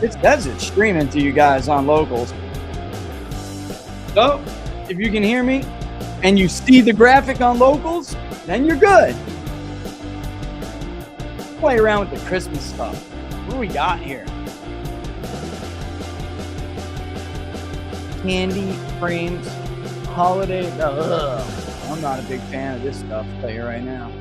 It says it's streaming to you guys on locals. So, if you can hear me and you see the graphic on locals, then you're good. Play around with the Christmas stuff. What do we got here? Candy frames, holiday. I'm not a big fan of this stuff. I'll tell you right now.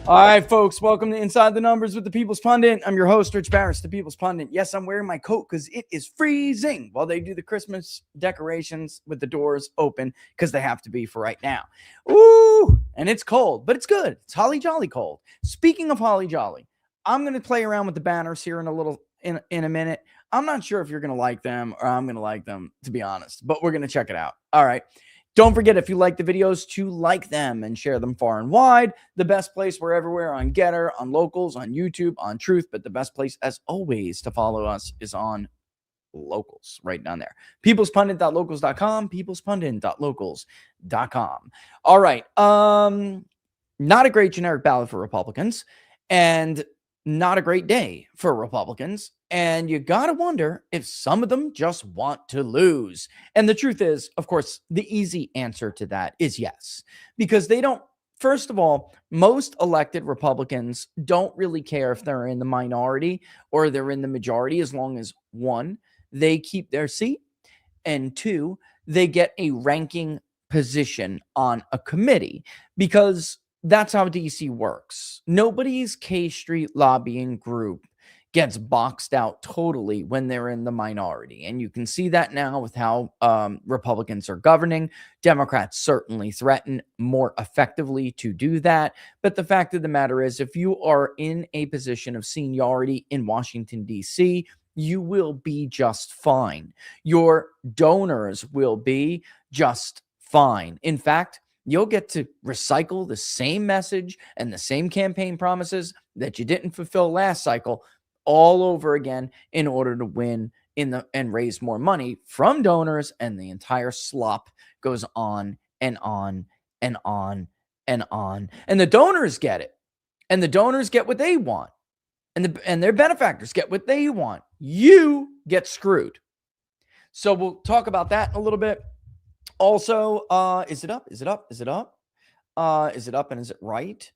All right, folks, welcome to Inside the Numbers with the People's Pundit. I'm your host, Rich Barris, the People's Pundit. Yes, I'm wearing my coat because it is freezing while they do the Christmas decorations with the doors open because they have to be for right now. Ooh, and it's cold, but it's good. It's holly jolly cold. Speaking of holly jolly, I'm going to play around with the banners here in a minute. I'm not sure if you're going to like them or I'm going to like them, to be honest, but we're going to check it out. All right. Don't forget, if you like the videos, to like them and share them far and wide. The best place, we're everywhere on Getter, on Locals, on YouTube, on Truth. But the best place, as always, to follow us is on Locals, right down there. peoplespundit.locals.com, peoplespundit.locals.com. All right. Not a great generic ballot for Republicans, and not a great day for Republicans. And you got to wonder if some of them just want to lose. And the truth is, of course, the easy answer to that is yes, because they don't. First of all, most elected Republicans don't really care if they're in the minority or they're in the majority, as long as one, they keep their seat, and two, they get a ranking position on a committee, because that's how DC works. Nobody's K Street lobbying group gets boxed out totally when they're in the minority. And you can see that now with how Republicans are governing. Democrats certainly threaten more effectively to do that. But the fact of the matter is, if you are in a position of seniority in Washington, D.C., you will be just fine. Your donors will be just fine. In fact, you'll get to recycle the same message and the same campaign promises that you didn't fulfill last cycle all over again in order to win and raise more money from donors, and the entire slop goes on and on and on and on. And the donors get it, and the donors get what they want, and their benefactors get what they want. You get screwed. So we'll talk about that in a little bit. Also, is it up? Is it up? Is it up? Is it up and is it right?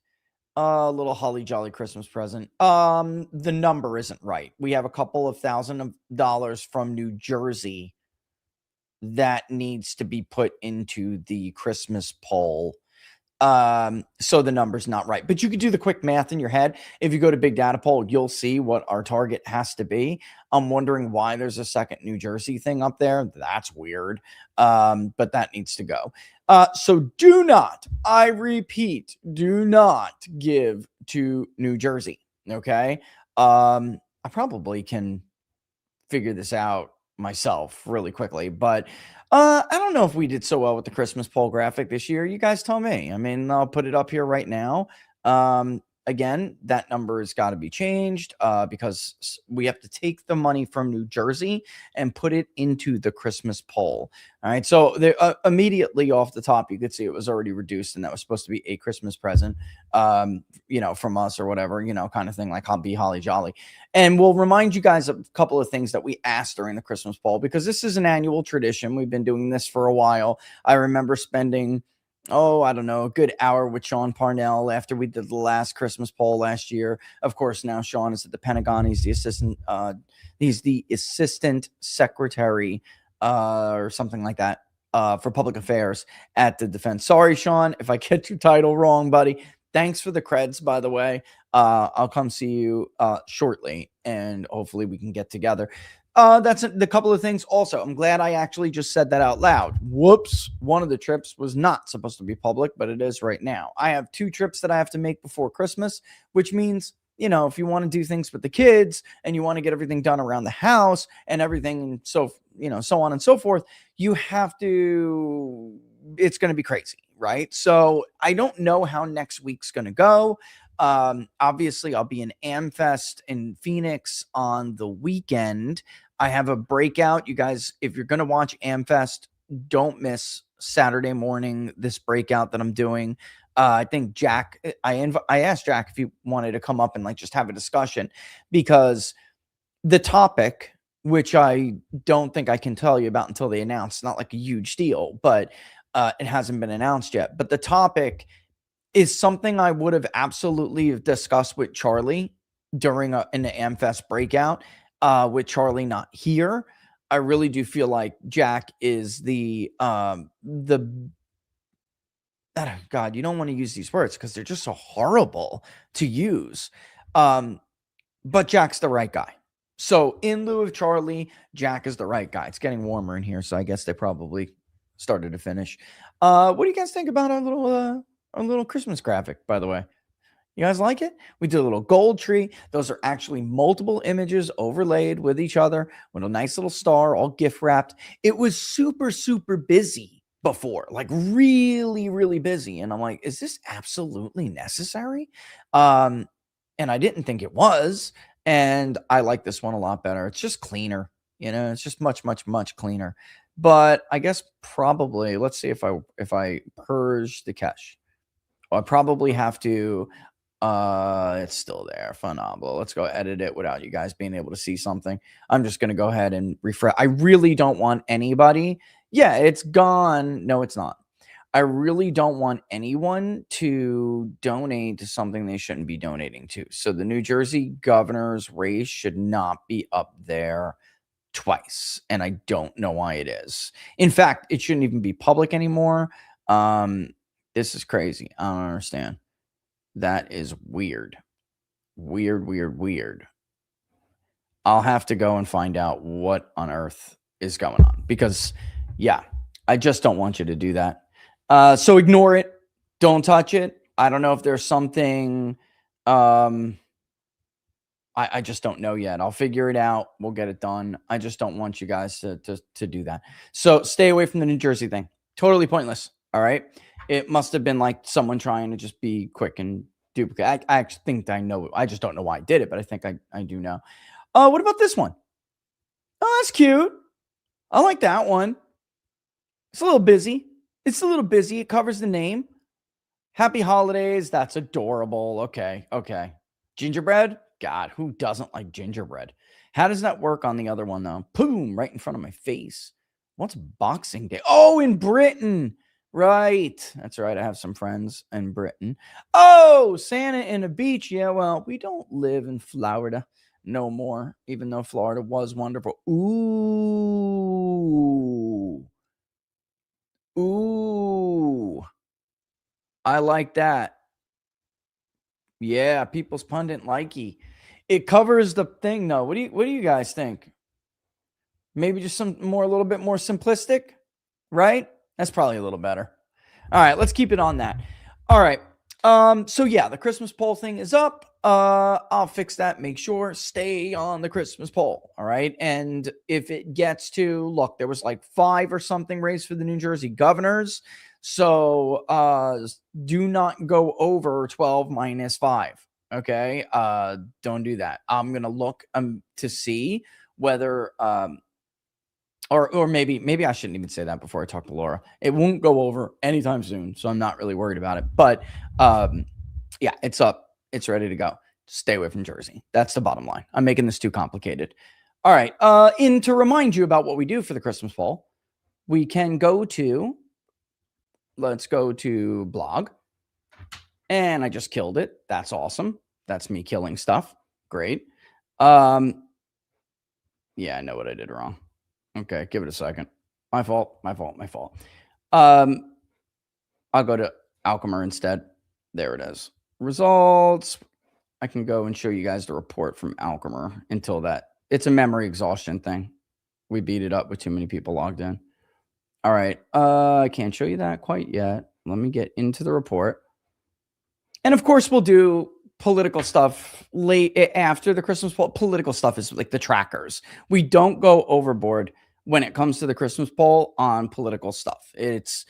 A little holly jolly Christmas present. The number isn't right. We have a couple of $1,000 from New Jersey that needs to be put into the Christmas poll. So the number's not right, but you could do the quick math in your head. If you go to Big Data Poll, you'll see what our target has to be. I'm wondering why there's a second New Jersey thing up there. That's weird. But that needs to go. So do not, I repeat, do not give to New Jersey. Okay. I probably can figure this out myself really quickly, but I don't know if we did so well with the Christmas poll graphic this year. You guys tell me. I mean, I'll put it up here right now. Again, that number has got to be changed because we have to take the money from New Jersey and put it into the Christmas poll. All right. So there, immediately off the top, you could see it was already reduced, and that was supposed to be a Christmas present, from us or whatever, kind of thing, like I'll be holly jolly. And we'll remind you guys of a couple of things that we asked during the Christmas poll, because this is an annual tradition. We've been doing this for a while. I remember spending I don't know, a good hour with Sean Parnell after we did the last Christmas poll last year. Of course, now Sean is at the Pentagon. He's the assistant secretary or something like that for public affairs at the defense. Sorry, Sean, if I get your title wrong, buddy. Thanks for the creds, by the way. I'll come see you shortly, and hopefully we can get together. That's the couple of things. Also, I'm glad I actually just said that out loud. Whoops. One of the trips was not supposed to be public, but it is right now. I have 2 trips that I have to make before Christmas, which means, if you want to do things with the kids and you want to get everything done around the house and everything, and so on and so forth, you have to, it's going to be crazy, right? So I don't know how next week's going to go. Obviously I'll be in AmFest in Phoenix on the weekend. I have a breakout. You guys, if you're going to watch AmFest, don't miss Saturday morning, this breakout that I'm doing. I think Jack, I asked Jack if he wanted to come up and like just have a discussion, because the topic, which I don't think I can tell you about until they announce, not like a huge deal, but it hasn't been announced yet. But the topic is something I would have absolutely discussed with Charlie during in the AmFest breakout. With Charlie not here, I really do feel like Jack is God, you don't want to use these words because they're just so horrible to use. But Jack's the right guy. So in lieu of Charlie, Jack is the right guy. It's getting warmer in here, so I guess they probably started to finish. What do you guys think about our little Christmas graphic, by the way? You guys like it? We did a little gold tree. Those are actually multiple images overlaid with each other with a nice little star, all gift wrapped. It was super, super busy before, like really, really busy. And I'm like, is this absolutely necessary? And I didn't think it was. And I like this one a lot better. It's just cleaner. It's just much, much, much cleaner. But I guess probably, let's see if I purge the cache. I probably have to, it's still there. Phenomenal. Let's go edit it without you guys being able to see something. I'm just going to go ahead and refresh. I really don't want anybody. Yeah, it's gone. No, it's not. I really don't want anyone to donate to something they shouldn't be donating to. So the New Jersey governor's race should not be up there twice. And I don't know why it is. In fact, it shouldn't even be public anymore. This is crazy. I don't understand. That is weird. Weird. I'll have to go and find out what on earth is going on, because yeah, I just don't want you to do that. So ignore it. Don't touch it. I don't know if there's something, I just don't know yet. I'll figure it out. We'll get it done. I just don't want you guys to do that. So stay away from the New Jersey thing. Totally pointless. All right. It must have been like someone trying to just be quick and duplicate. I actually think I know. I just don't know why I did it, but I think I do know. What about this one? Oh, that's cute. I like that one. It's a little busy. It covers the name. Happy holidays. That's adorable. Okay. Gingerbread? God, who doesn't like gingerbread? How does that work on the other one, though? Boom, right in front of my face. What's Boxing Day? Oh, in Britain. Right. That's right. I have some friends in Britain. Oh, Santa in a beach. Yeah, well, we don't live in Florida no more, even though Florida was wonderful. Ooh. I like that. Yeah, People's Pundit likey. It covers the thing, though. What do you guys think? Maybe just a little bit more simplistic, right? That's probably a little better. All right, let's keep it on that. All right. So yeah, the Christmas poll thing is up. I'll fix that. Make sure stay on the Christmas poll. All right. And if it gets to, look, there was like 5 or something raised for the New Jersey governors. So do not go over 12 minus 5. Okay. Don't do that. I'm gonna look to see whether or maybe I shouldn't even say that before I talk to Laura. It won't go over anytime soon, so I'm not really worried about it. But yeah, it's up. It's ready to go. Stay away from Jersey. That's the bottom line. I'm making this too complicated. All right. And to remind you about what we do for the Christmas poll, we can go to, let's go to blog. And I just killed it. That's awesome. That's me killing stuff. Great. Yeah, I know what I did wrong. Okay, give it a second. My fault. I'll go to Alchemer instead. There it is. Results. I can go and show you guys the report from Alchemer until that. It's a memory exhaustion thing. We beat it up with too many people logged in. All right. I can't show you that quite yet. Let me get into the report. And of course, we'll do political stuff late after the Christmas poll. Political stuff is like the trackers. We don't go overboard when it comes to the Christmas poll on political stuff. It's,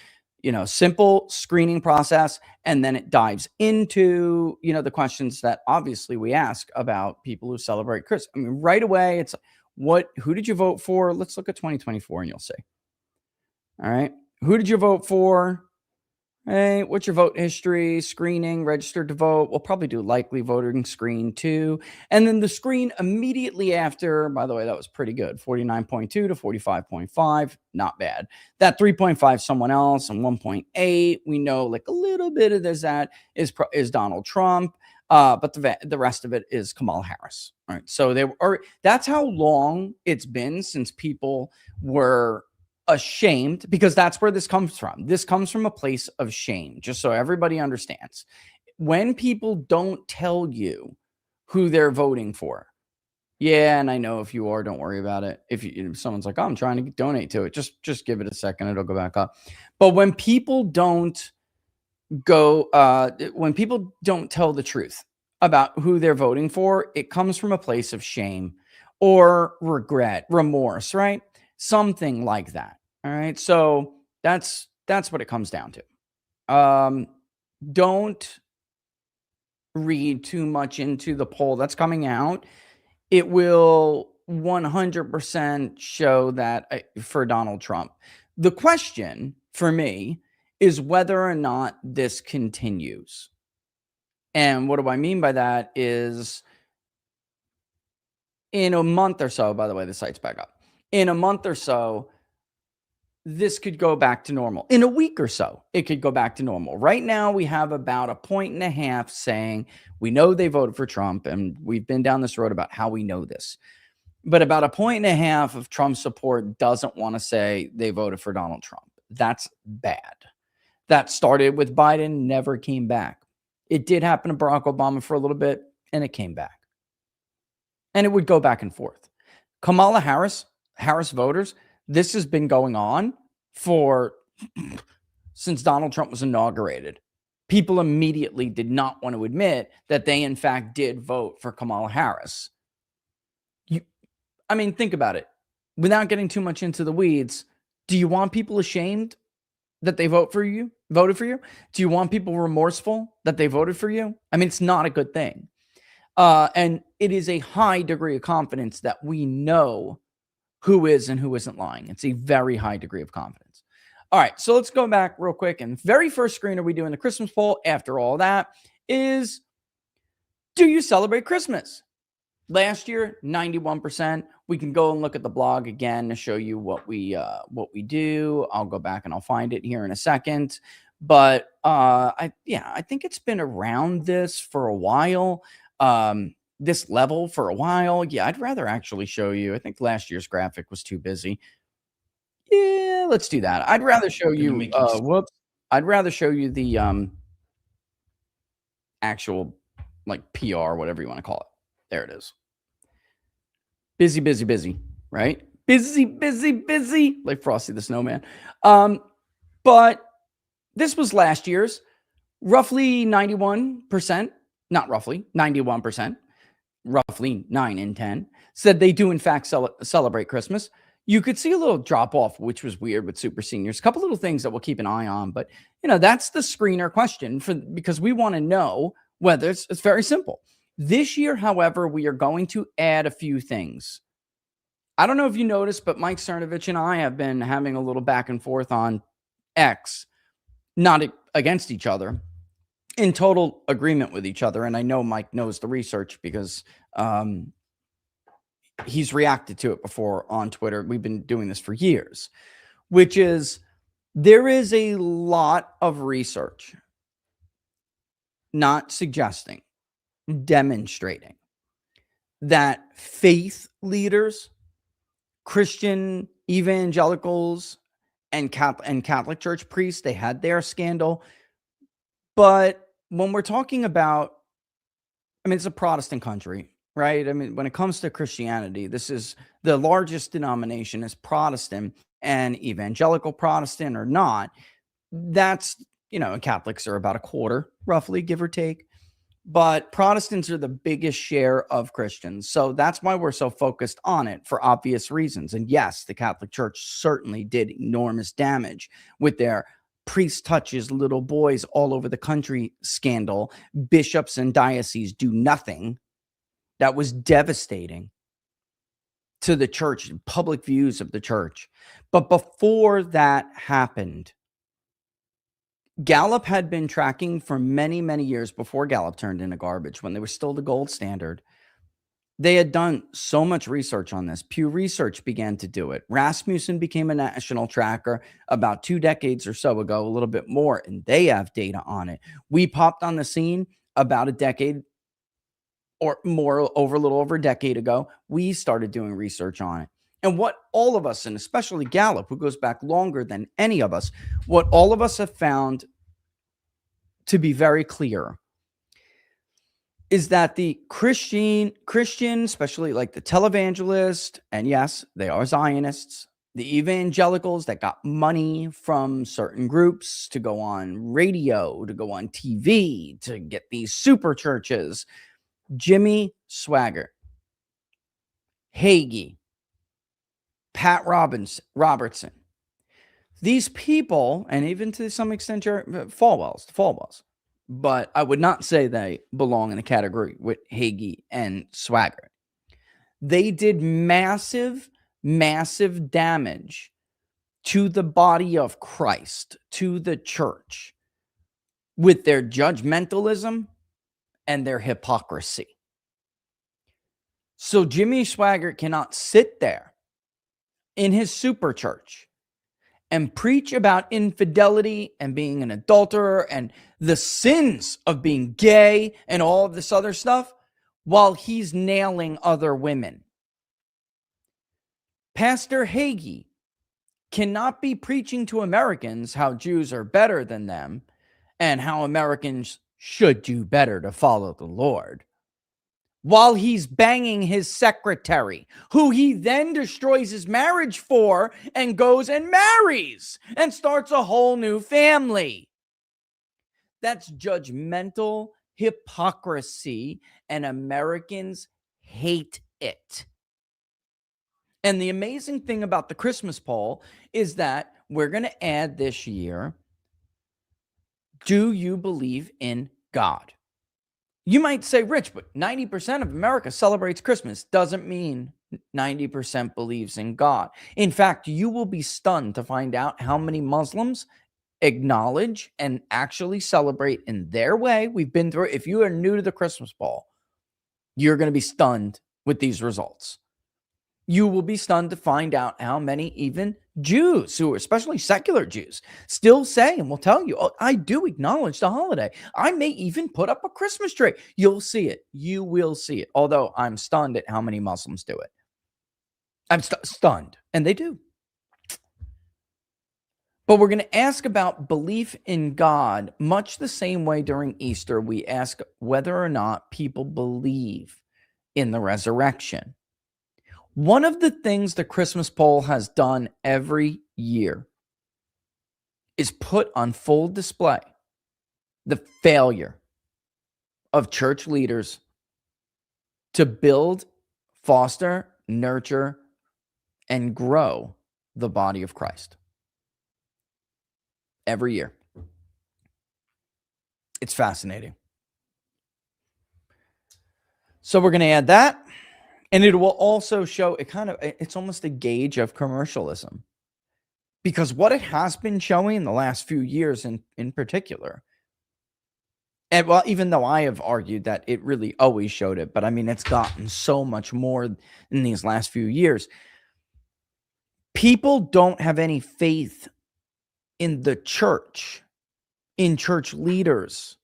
simple screening process. And then it dives into, the questions that obviously we ask about people who celebrate Christmas. I mean, right away, it's who did you vote for? Let's look at 2024 and you'll see. All right. Who did you vote for? Hey, what's your vote history, screening, registered to vote? We'll probably do likely voting screen too. And then the screen immediately after, by the way, that was pretty good. 49.2 to 45.5, not bad. That 3.5 someone else and 1.8, we know like a little bit of this that is Donald Trump. But the rest of it is Kamala Harris. All right. So that's how long it's been since people were ashamed, because that's where this comes from. This comes from a place of shame, just so everybody understands. When people don't tell you who they're voting for, yeah, and I know if you are, don't worry about it. If someone's like, oh, I'm trying to donate to it, just give it a second, it'll go back up. But when people don't when people don't tell the truth about who they're voting for, it comes from a place of shame or regret, remorse, right? Something like that. All right. So that's what it comes down to. Don't read too much into the poll that's coming out. It will 100% show that for Donald Trump. The question for me is whether or not this continues. And what do I mean by that is in a month or so, by the way, the site's back up. In a month or so, this could go back to normal. In a week or so, it could go back to normal. Right now, we have about 1.5 points saying we know they voted for Trump, and we've been down this road about how we know this. But about 1.5 points of Trump support doesn't want to say they voted for Donald Trump. That's bad. That started with Biden, never came back. It did happen to Barack Obama for a little bit, and it came back. And it would go back and forth. Kamala Harris voters, this has been going on since Donald Trump was inaugurated. People immediately did not want to admit that they, in fact, did vote for Kamala Harris. Think about it. Without getting too much into the weeds, do you want people ashamed that they voted for you? Do you want people remorseful that they voted for you? It's not a good thing. And it is a high degree of confidence that we know who is and who isn't lying. It's a very high degree of confidence. All right, so let's go back real quick. And very first screen are we doing the Christmas poll after all that is, do you celebrate Christmas? Last year, 91%. We can go and look at the blog again to show you what we do. I'll go back and I'll find it here in a second. But I think it's been around this for a while. This level for a while. Yeah, I'd rather actually show you. I think last year's graphic was too busy. Yeah, let's do that. I'd rather show you. I'd rather show you the actual like PR, whatever you want to call it. There it is. Busy, busy, busy, right? Busy, busy, busy, like Frosty the Snowman. But this was last year's, roughly 91%, not roughly, 91%, roughly 9 in 10, said they do in fact celebrate Christmas. You could see a little drop off, which was weird with super seniors. A couple little things that we'll keep an eye on, but that's the screener question because we want to know whether it's very simple. This year, however, we are going to add a few things. I don't know if you noticed, but Mike Cernovich and I have been having a little back and forth on X, not against each other, in total agreement with each other. And I know Mike knows the research because he's reacted to it before on Twitter. We've been doing this for years, which is there is a lot of research not suggesting, demonstrating that faith leaders, Christian evangelicals, and Catholic Church priests, they had their scandal. But when we're talking about, it's a Protestant country, right? When it comes to Christianity, this is the largest denomination is Protestant, and evangelical Protestant or not, that's, Catholics are about a quarter, roughly, give or take. But Protestants are the biggest share of Christians. So that's why we're so focused on it for obvious reasons. And yes, the Catholic Church certainly did enormous damage with their priest touches little boys all over the country scandal. Bishops and dioceses do nothing. That was devastating to the church and public views of the church. But before that happened, Gallup had been tracking for many, many years before Gallup turned into garbage, when they were still the gold standard. They had done so much research on this. Pew Research began to do it. Rasmussen became a national tracker about 2 decades or so ago, a little bit more, and they have data on it. We popped on the scene about a decade or more, over a little over a decade ago. We started doing research on it. And what all of us, and especially Gallup, who goes back longer than any of us, what all of us have found to be very clear is that the Christian, especially like the televangelist, and yes, they are Zionists, the evangelicals that got money from certain groups to go on radio, to go on TV, to get these super churches, Jimmy Swaggart, Hagee, Pat Robertson, these people, and even to some extent, Falwells, but I would not say they belong in a category with Hagee and Swaggart. They did massive, massive damage to the body of Christ, to the church, with their judgmentalism and their hypocrisy. So Jimmy Swaggart cannot sit there in his super church and preach about infidelity and being an adulterer and the sins of being gay and all of this other stuff while he's nailing other women. Pastor Hagee cannot be preaching to Americans how Jews are better than them and how Americans should do better to follow the Lord, while he's banging his secretary, who he then destroys his marriage for and goes and marries and starts a whole new family. That's judgmental hypocrisy, and Americans hate it. And the amazing thing about the Christmas poll is that we're going to add this year, do you believe in God? You might say, Rich, but 90% of America celebrates Christmas. Doesn't mean 90% believes in God. In fact, you will be stunned to find out how many Muslims acknowledge and actually celebrate in their way. We've been through it. If you are new to the Christmas poll, you're going to be stunned with these results. You will be stunned to find out how many even Jews, who are especially secular Jews, still say and will tell you, oh, I do acknowledge the holiday. I may even put up a Christmas tree. You'll see it. You will see it. Although I'm stunned at how many Muslims do it. I'm stunned. And they do. But we're going to ask about belief in God much the same way during Easter we ask whether or not people believe in the resurrection. One of the things the Christmas poll has done every year is put on full display the failure of church leaders to build, foster, nurture, and grow the body of Christ. Every year. It's fascinating. So we're going to add that. And it will also show it's almost a gauge of commercialism, because what it has been showing in the last few years in particular, and well, even though I have argued that it really always showed it, but I mean, it's gotten so much more in these last few years. People don't have any faith in the church, in church leaders,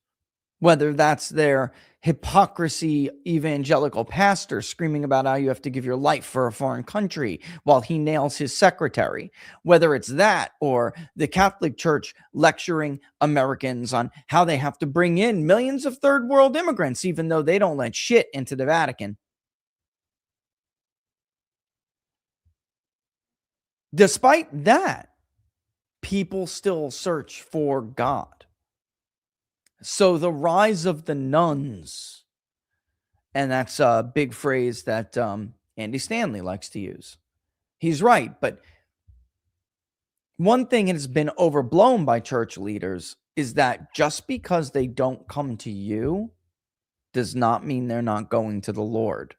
whether that's their hypocrisy evangelical pastor screaming about how you have to give your life for a foreign country while he nails his secretary, whether it's that or the Catholic Church lecturing Americans on how they have to bring in millions of third world immigrants, even though they don't let shit into the Vatican. Despite that, people still search for God. So the rise of the nuns, and that's a big phrase that Andy Stanley likes to use. He's right, but one thing that has been overblown by church leaders is that just because they don't come to you does not mean they're not going to the Lord.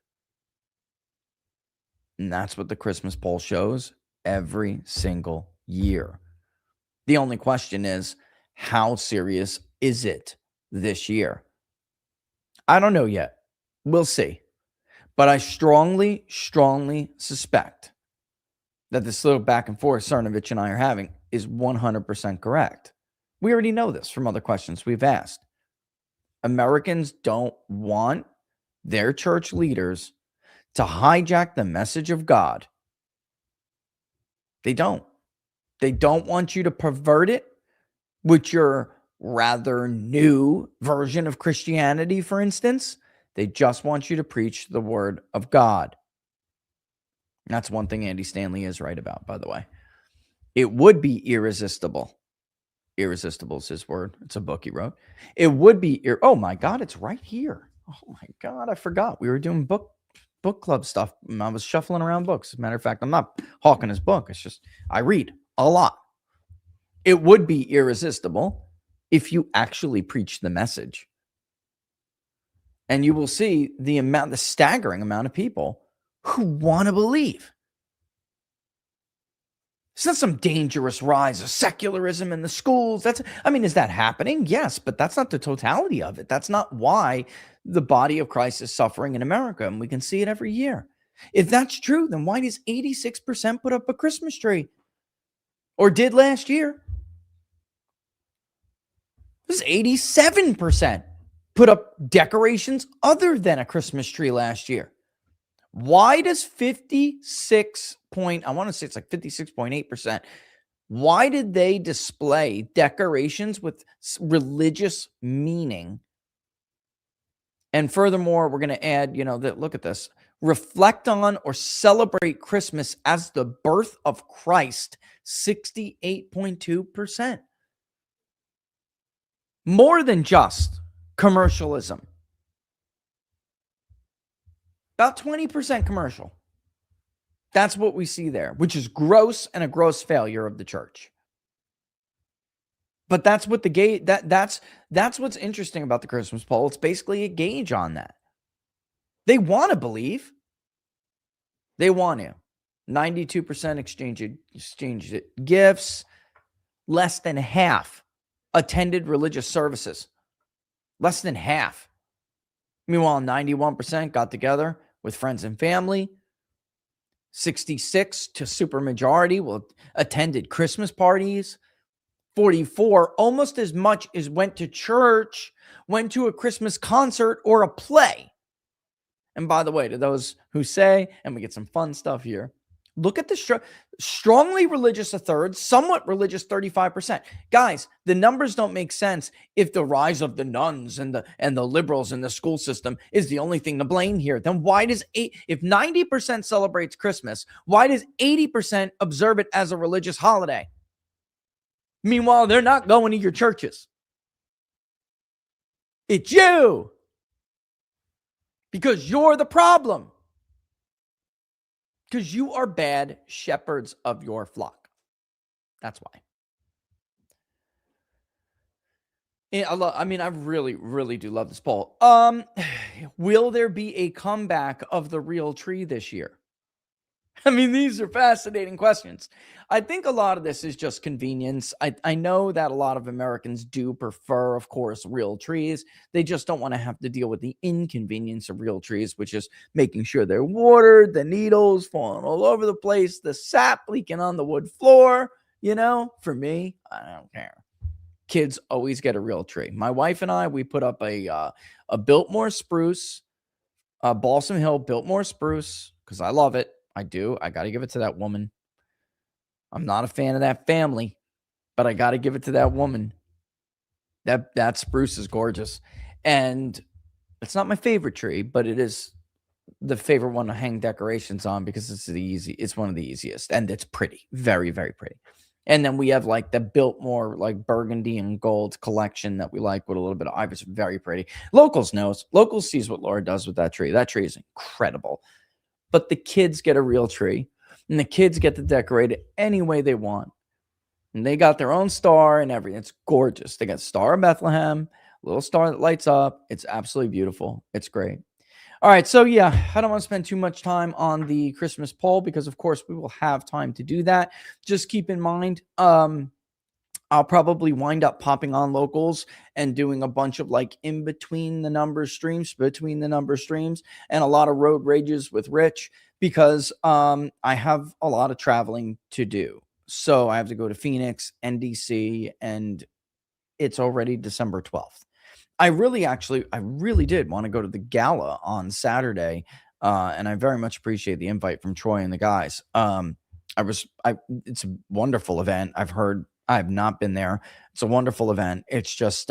And that's what the Christmas poll shows every single year. The only question is, How serious is it this year? I don't know yet. We'll see. But I strongly, strongly suspect that this little back and forth Cernovich and I are having is 100% correct. We already know this from other questions we've asked. Americans don't want their church leaders to hijack the message of God. They don't. They don't want you to pervert it with your rather new version of Christianity, for instance. They just want you to preach the word of God. That's one thing Andy Stanley is right about, by the way. It would be irresistible. Irresistible is his word. It's a book he wrote. It would be, oh my God, it's right here. Oh my God, I forgot. We were doing book club stuff. I was shuffling around books. As a matter of fact, I'm not hawking his book. It's just, I read a lot. It would be irresistible if you actually preach the message. And you will see the staggering amount of people who want to believe. It's not some dangerous rise of secularism in the schools. Is that happening? Yes, but that's not the totality of it. That's not why the body of Christ is suffering in America, and we can see it every year. If that's true, then why does 86% put up a Christmas tree? Or did last year? This is 87% put up decorations other than a Christmas tree last year. Why does 56.8%, why did they display decorations with religious meaning? And furthermore, we're going to add, look at this, reflect on or celebrate Christmas as the birth of Christ, 68.2%. More than just commercialism. About 20% commercial. That's what we see there, which is gross and a gross failure of the church. But that's what that's what's interesting about the Christmas poll. It's basically a gauge on that. They want to believe. They want to. 92% exchanged gifts. Less than half attended religious services. Less than half. Meanwhile, 91% got together with friends and family. 66 to supermajority attended Christmas parties. 44, almost as much as went to church, went to a Christmas concert or a play. And by the way, to those who say, and we get some fun stuff here, look at the strongly religious a third, somewhat religious 35%. Guys, the numbers don't make sense if the rise of the nuns and the liberals in the school system is the only thing to blame here. Then why does if 90% celebrates Christmas, why does 80% observe it as a religious holiday? Meanwhile, they're not going to your churches. It's you. Because you're the problem. Because you are bad shepherds of your flock. That's why. I really, really do love this poll. Will there be a comeback of the real tree this year? These are fascinating questions. I think a lot of this is just convenience. I know that a lot of Americans do prefer, of course, real trees. They just don't want to have to deal with the inconvenience of real trees, which is making sure they're watered, the needles falling all over the place, the sap leaking on the wood floor. For me, I don't care. Kids always get a real tree. My wife and I, we put up a Biltmore spruce, Balsam Hill Biltmore spruce, because I love it. I do. I got to give it to that woman. I'm not a fan of that family, but I got to give it to that woman. That spruce is gorgeous. And it's not my favorite tree, but it is the favorite one to hang decorations on because it's one of the easiest. And it's pretty. Very, very pretty. And then we have like the Biltmore, like burgundy and gold collection that we like with a little bit of ivory. It's very pretty. Locals sees what Laura does with that tree. That tree is incredible. But the kids get a real tree, and the kids get to decorate it any way they want. And they got their own star and everything. It's gorgeous. They got Star of Bethlehem, little star that lights up. It's absolutely beautiful. It's great. All right. So, yeah, I don't want to spend too much time on the Christmas poll because, of course, we will have time to do that. Just keep in mind, I I'll probably wind up popping on locals and doing a bunch of like in between the number streams, and a lot of road rages with Rich because I have a lot of traveling to do. So I have to go to Phoenix, NDC, and it's already December 12th. I really did want to go to the gala on Saturday, and I very much appreciate the invite from Troy and the guys. It's a wonderful event. I've heard. I have not been there. It's a wonderful event. It's just,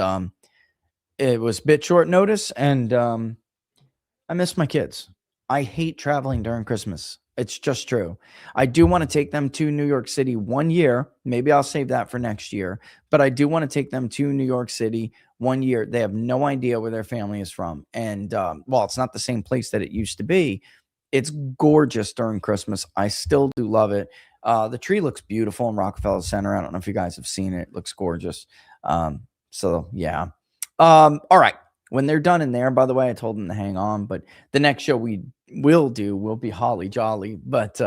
it was a bit short notice, and I miss my kids. I hate traveling during Christmas. It's just true. I do want to take them to New York City one year. Maybe I'll save that for next year, but I do want to take them to New York City one year. They have no idea where their family is from. And while it's not the same place that it used to be, it's gorgeous during Christmas. I still do love it. The tree looks beautiful in Rockefeller Center. I don't know if you guys have seen it. It looks gorgeous. So yeah. All right. When they're done in there, by the way, I told them to hang on, but the next show we will be Holly Jolly. But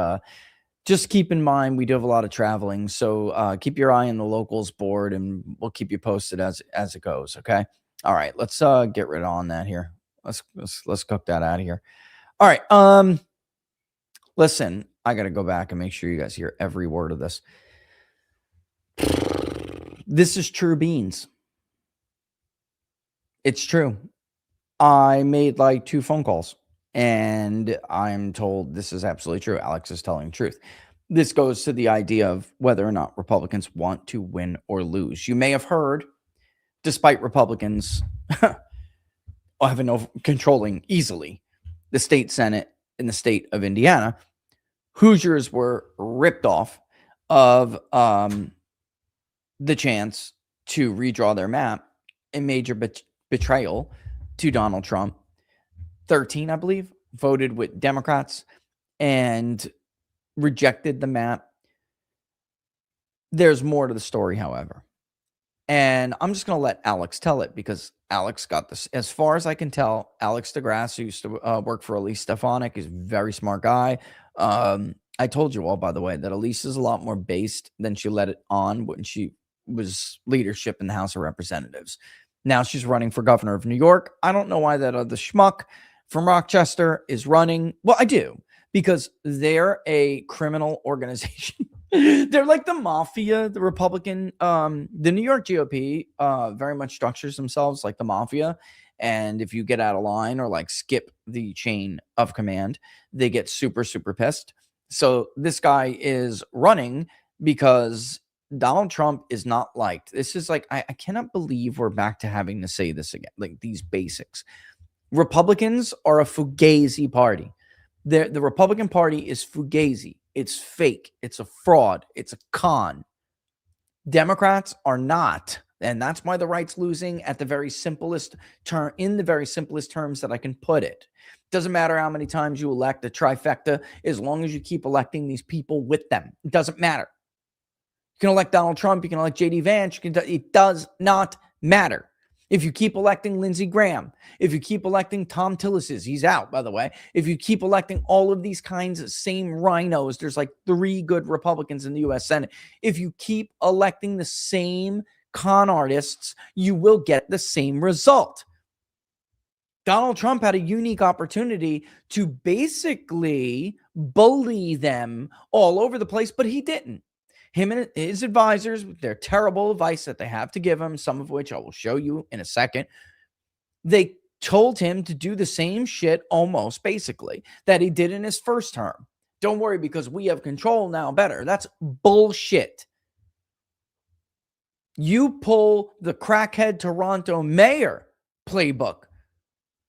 just keep in mind, we do have a lot of traveling. So keep your eye on the locals board and we'll keep you posted as it goes. Okay. All right. Let's get rid on that here. Let's cook that out of here. All right. Listen, I got to go back and make sure you guys hear every word of this. This is true beans. It's true. I made like 2 phone calls and I'm told this is absolutely true. Alex is telling the truth. This goes to the idea of whether or not Republicans want to win or lose. You may have heard, despite Republicans controlling easily the state Senate in the state of Indiana, Hoosiers were ripped off of the chance to redraw their map, a major betrayal to Donald Trump. 13, I believe, voted with Democrats and rejected the map. There's more to the story, however. And I'm just going to let Alex tell it because Alex got this. As far as I can tell, Alex DeGrasse, who used to work for Elise Stefanik, is a very smart guy. I told you all, by the way, that Elise is a lot more based than she let it on when she was leadership in the House of Representatives. Now she's running for governor of New York. I don't know why that other schmuck from Rochester is running. Well, I do, because they're a criminal organization. They're like the mafia, the Republican, the New York GOP very much structures themselves like the mafia. And if you get out of line or like skip the chain of command, they get super, super pissed. So this guy is running because Donald Trump is not liked. This is like, I cannot believe we're back to having to say this again, like these basics. Republicans are a fugazi party. The Republican Party is fugazi. It's fake. It's a fraud. It's a con. Democrats are not. And that's why the right's losing at the very simplest term, in the very simplest terms that I can put it. Doesn't matter how many times you elect a trifecta, as long as you keep electing these people with them. It doesn't matter. You can elect Donald Trump. You can elect J.D. Vance. It does not matter. If you keep electing Lindsey Graham, if you keep electing Tom Tillis, he's out, by the way. If you keep electing all of these kinds of same rhinos, there's like 3 good Republicans in the U.S. Senate. If you keep electing the same con artists, you will get the same result. Donald Trump had a unique opportunity to basically bully them all over the place, but he didn't. Him and his advisors, their terrible advice that they have to give him, some of which I will show you in a second, they told him to do the same shit almost basically that he did in his first term. Don't worry because we have control now better. That's bullshit. You pull the crackhead Toronto mayor playbook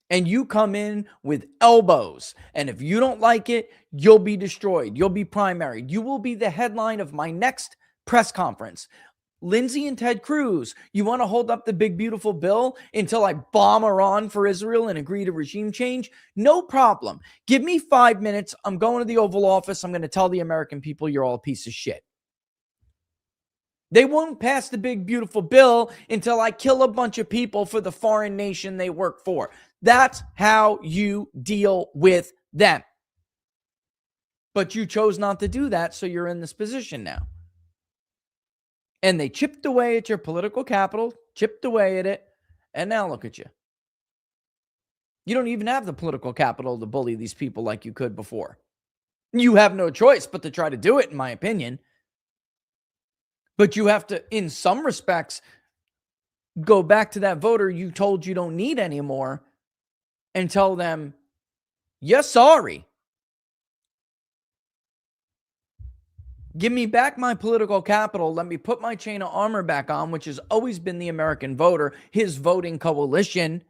and you come in with elbows. And if you don't like it, you'll be destroyed. You'll be primaried. You will be the headline of my next press conference. Lindsey and Ted Cruz, you want to hold up the big, beautiful bill until I bomb Iran for Israel and agree to regime change? No problem. Give me 5 minutes. I'm going to the Oval Office. I'm going to tell the American people you're all a piece of shit. They won't pass the big, beautiful bill until I kill a bunch of people for the foreign nation they work for. That's how you deal with them. But you chose not to do that, so you're in this position now. And they chipped away at your political capital, chipped away at it, and now look at you. You don't even have the political capital to bully these people like you could before. You have no choice but to try to do it, in my opinion. But you have to, in some respects, go back to that voter you told you don't need anymore and tell them, you're sorry. Give me back my political capital. Let me put my chain of armor back on, which has always been the American voter, his voting coalition.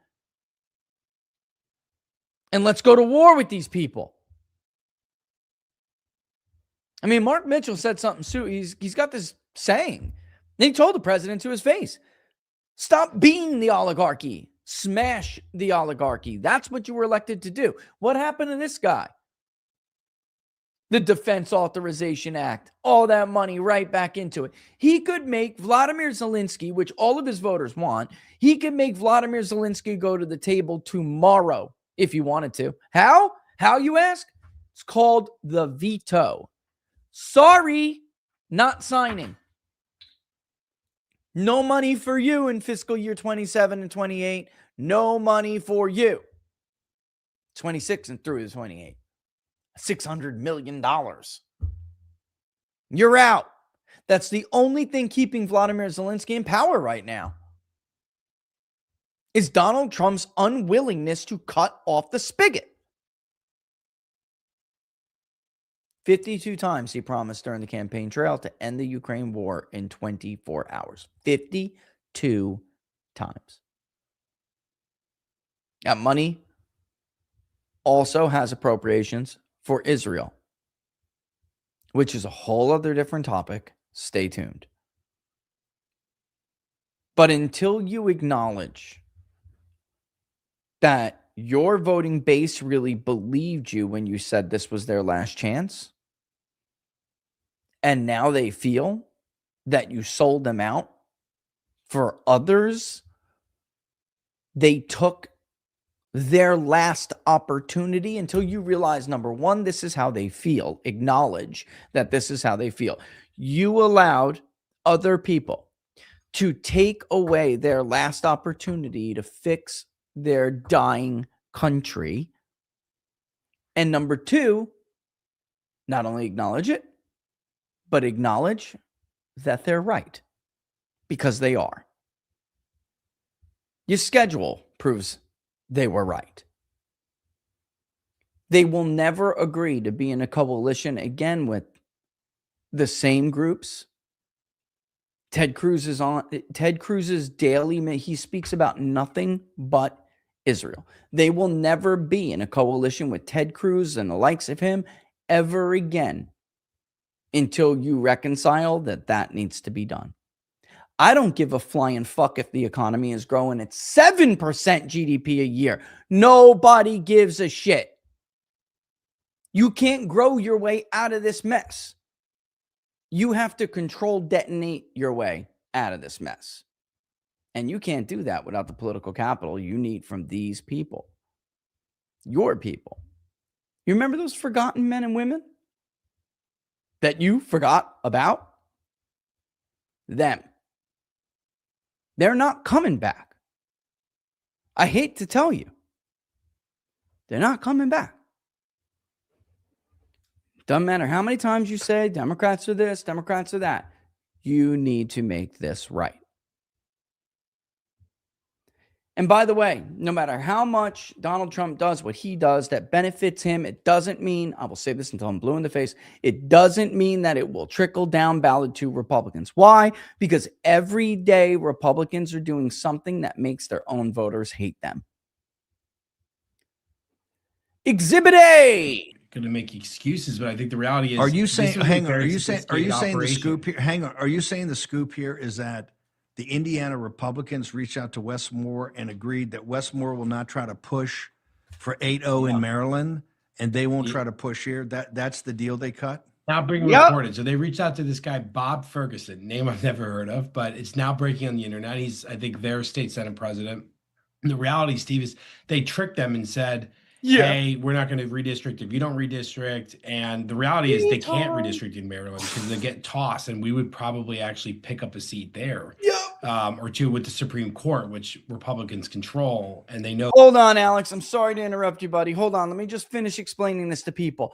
And let's go to war with these people. I mean, Mark Mitchell said something. He's got this saying. And he told the president to his face, stop being the oligarchy. Smash the oligarchy. That's what you were elected to do. What happened to this guy? The Defense Authorization Act, all that money right back into it. He could make Vladimir Zelensky, which all of his voters want, he could make Vladimir Zelensky go to the table tomorrow if he wanted to. How? How, you ask? It's called the veto. Sorry, not signing. No money for you in fiscal year 27 and 28. No money for you. 26 and through to 28. $600 million. You're out. That's the only thing keeping Vladimir Zelensky in power right now. Is Donald Trump's unwillingness to cut off the spigot. 52 times he promised during the campaign trail to end the Ukraine war in 24 hours. 52 times. That money also has appropriations for Israel, which is a whole other different topic. Stay tuned. But until you acknowledge that your voting base really believed you when you said this was their last chance, and now they feel that you sold them out for others, they took their last opportunity, until you realize, number one, this is how they feel. Acknowledge that this is how they feel. You allowed other people to take away their last opportunity to fix their dying country. And number two, not only acknowledge it, but acknowledge that they're right, because they are. Your schedule proves they were right. They will never agree to be in a coalition again with the same groups. Ted Cruz's daily, he speaks about nothing but Israel. They will never be in a coalition with Ted Cruz and the likes of him ever again until you reconcile that needs to be done. I don't give a flying fuck if the economy is growing at 7% GDP a year. Nobody gives a shit. You can't grow your way out of this mess. You have to detonate your way out of this mess. And you can't do that without the political capital you need from these people. Your people. You remember those forgotten men and women that you forgot about? Them. They're not coming back. I hate to tell you. They're not coming back. Doesn't matter how many times you say Democrats are this, Democrats are that. You need to make this right. And by the way, no matter how much Donald Trump does what he does that benefits him, it doesn't mean, I will say this until I'm blue in the face, it doesn't mean that it will trickle down ballot to Republicans. Why? Because every day Republicans are doing something that makes their own voters hate them. Exhibit A. Going to make excuses, but I think the reality is. Are you saying? Hang on. Are you saying the scoop here? Hang on. Are you saying the scoop here is that the Indiana Republicans reached out to Wes Moore and agreed that Wes Moore will not try to push for 8-0 in Maryland, and they won't try to push here? That's the deal they cut? Now being reported. So they reached out to this guy, Bob Ferguson, name I've never heard of, but it's now breaking on the internet. He's, I think, their state Senate president. And the reality, Steve, is they tricked them and said, hey, we're not going to redistrict if you don't redistrict. And the reality is they can't redistrict in Maryland because they get tossed, and we would probably actually pick up a seat there. Or two with the Supreme Court, which Republicans control, and they know. Hold on, Alex. I'm sorry to interrupt you, buddy. Hold on. Let me just finish explaining this to people.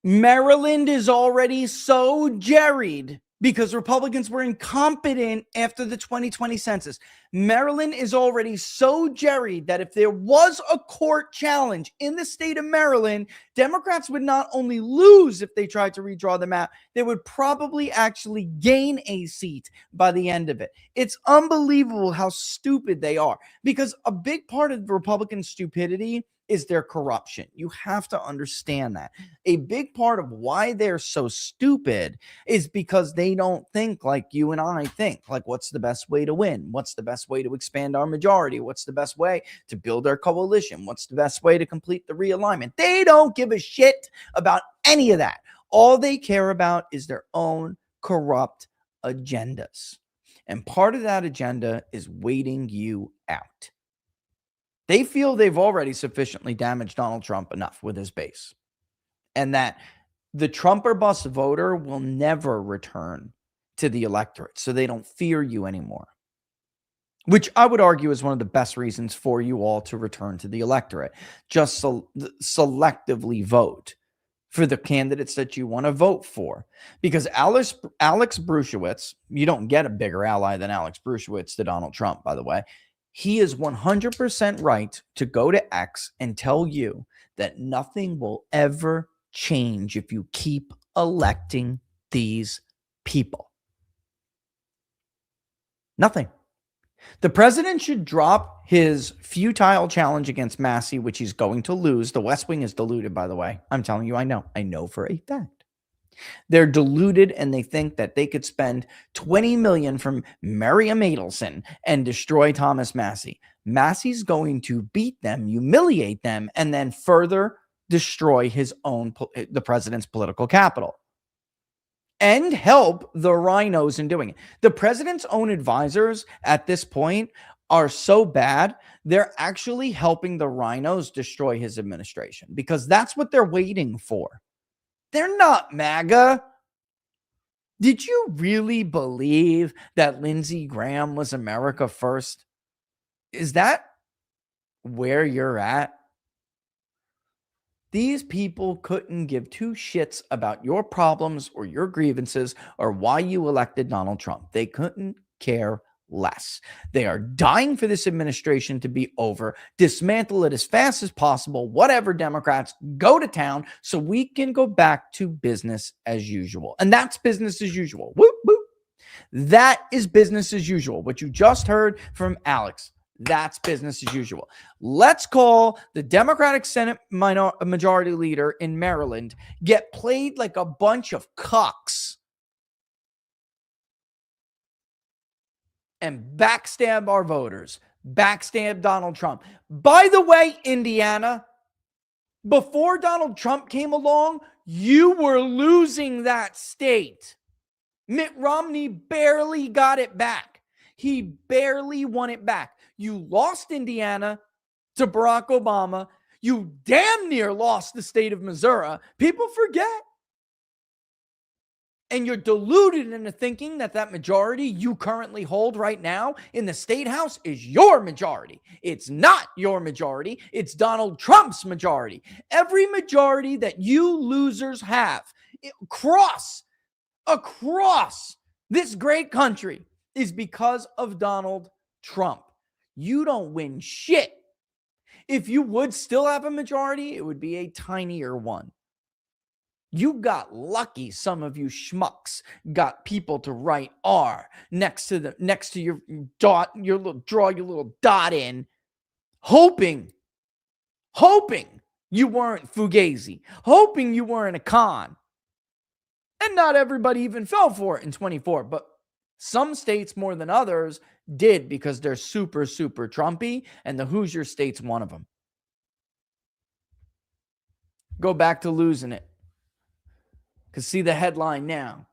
Maryland is already so jerried because Republicans were incompetent after the 2020 census. Maryland is already so jerried that if there was a court challenge in the state of Maryland, Democrats would not only lose if they tried to redraw the map, they would probably actually gain a seat by the end of it. It's unbelievable how stupid they are, because a big part of the Republican stupidity is their corruption. You have to understand that. A big part of why they're so stupid is because they don't think like you and I think. Like, what's the best way to win? What's the best way to expand our majority? What's the best way to build our coalition? What's the best way to complete the realignment? They don't give a shit about any of that. All they care about is their own corrupt agendas. And part of that agenda is waiting you out. They feel they've already sufficiently damaged Donald Trump enough with his base, and that the Trump or bust voter will never return to the electorate, so they don't fear you anymore, which I would argue is one of the best reasons for you all to return to the electorate. Just selectively vote for the candidates that you want to vote for, because Alex Brusiewicz, you don't get a bigger ally than Alex Brusiewicz to Donald Trump, by the way. He is 100% right to go to X and tell you that nothing will ever change if you keep electing these people. Nothing. The president should drop his futile challenge against Massey, which he's going to lose. The West Wing is deluded, by the way. I'm telling you, I know for a fact. They're deluded, and they think that they could spend $20 million from Miriam Adelson and destroy Thomas Massey. Massey's going to beat them, humiliate them, and then further destroy the president's political capital and help the rhinos in doing it. The president's own advisors at this point are so bad, they're actually helping the rhinos destroy his administration, because that's what they're waiting for. They're not MAGA. Did you really believe that Lindsey Graham was America first? Is that where you're at? These people couldn't give two shits about your problems or your grievances or why you elected Donald Trump. They couldn't care less. They are dying for this administration to be over. Dismantle it as fast as possible. Whatever, Democrats, go to town so we can go back to business as usual. And that's business as usual. Whoop, whoop. That is business as usual. What you just heard from Alex, that's business as usual. Let's call the Democratic Senate majority leader in Maryland get played like a bunch of cucks and backstab our voters, backstab Donald Trump. By the way, Indiana, before Donald Trump came along, you were losing that state. Mitt Romney barely got it back. He barely won it back. You lost Indiana to Barack Obama. You damn near lost the state of Missouri. People forget. And you're deluded into thinking that that majority you currently hold right now in the state house is your majority. It's not your majority. It's Donald Trump's majority. Every majority that you losers have across this great country is because of Donald Trump. You don't win shit. If you would still have a majority, it would be a tinier one. You got lucky. Some of you schmucks got people to write R next to your dot, draw your little dot in, hoping you weren't Fugazi, hoping you weren't a con. And not everybody even fell for it in 24, but some states more than others did, because they're super, super Trumpy, and the Hoosier state's one of them. Go back to losing it. Because see the headline now.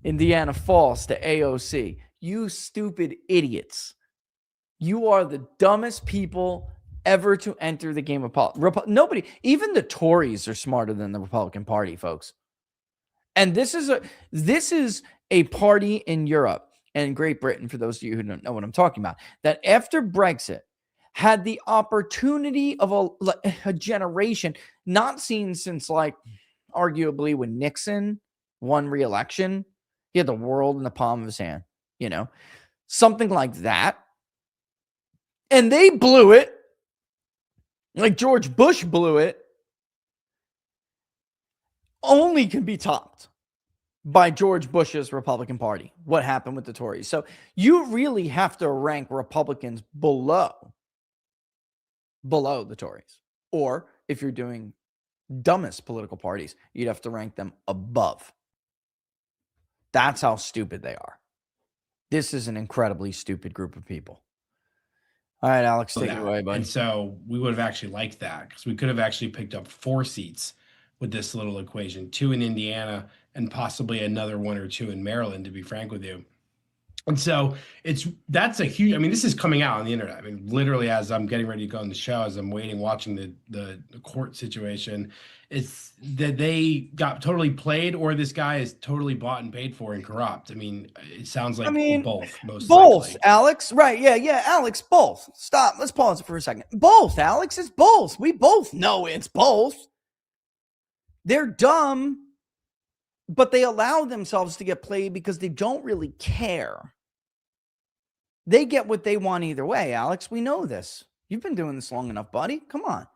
Indiana falls to AOC. You stupid idiots. You are the dumbest people ever to enter the game of politics. Nobody, even the Tories are smarter than the Republican Party, folks. And this is a party in Europe and Great Britain, for those of you who don't know what I'm talking about, that after Brexit had the opportunity of a generation not seen since, like, arguably when Nixon won re-election. He had the world in the palm of his hand, something like that. And they blew it like George Bush blew it. Only can be topped by George Bush's Republican Party. What happened with the Tories? So you really have to rank Republicans below the Tories. Or if you're doing dumbest political parties, you'd have to rank them above. That's how stupid they are. This is an incredibly stupid group of people. All right, Alex, take it away, buddy. And so we would have actually liked that, because we could have actually picked up 4 seats with this little equation, 2 in Indiana and possibly another 1 or 2 in Maryland, to be frank with you. And so that's a huge, this is coming out on the internet. Literally as I'm getting ready to go on the show, as I'm watching the court situation, it's that they got totally played, or this guy is totally bought and paid for and corrupt. It sounds like both, most likely. Alex. Right. Yeah, Alex, both. Stop. Let's pause it for a second. Both, Alex. It's both. We both know it's both. They're dumb, but they allow themselves to get played because they don't really care. They get what they want either way, Alex. We know this. You've been doing this long enough, buddy. Come on.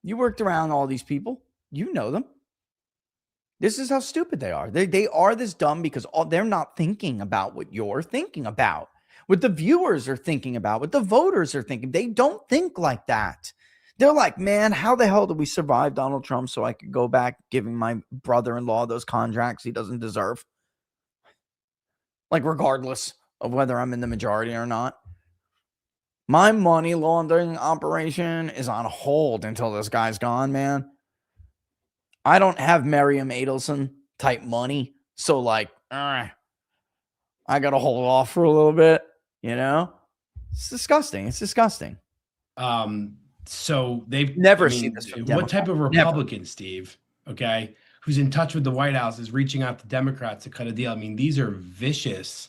You worked around all these people. You know them. This is how stupid they are. They are this dumb because they're not thinking about what you're thinking about, what the viewers are thinking about, what the voters are thinking. They don't think like that. They're like, man, how the hell did we survive Donald Trump so I could go back giving my brother-in-law those contracts he doesn't deserve? Like, regardless of whether I'm in the majority or not. My money laundering operation is on hold until this guy's gone, man. I don't have Miriam Adelson type money. So, I got to hold off for a little bit, It's disgusting. It's disgusting. So they've never seen this from what type of Republican, Steve, okay, who's in touch with the White House, is reaching out to Democrats to cut a deal? These are vicious,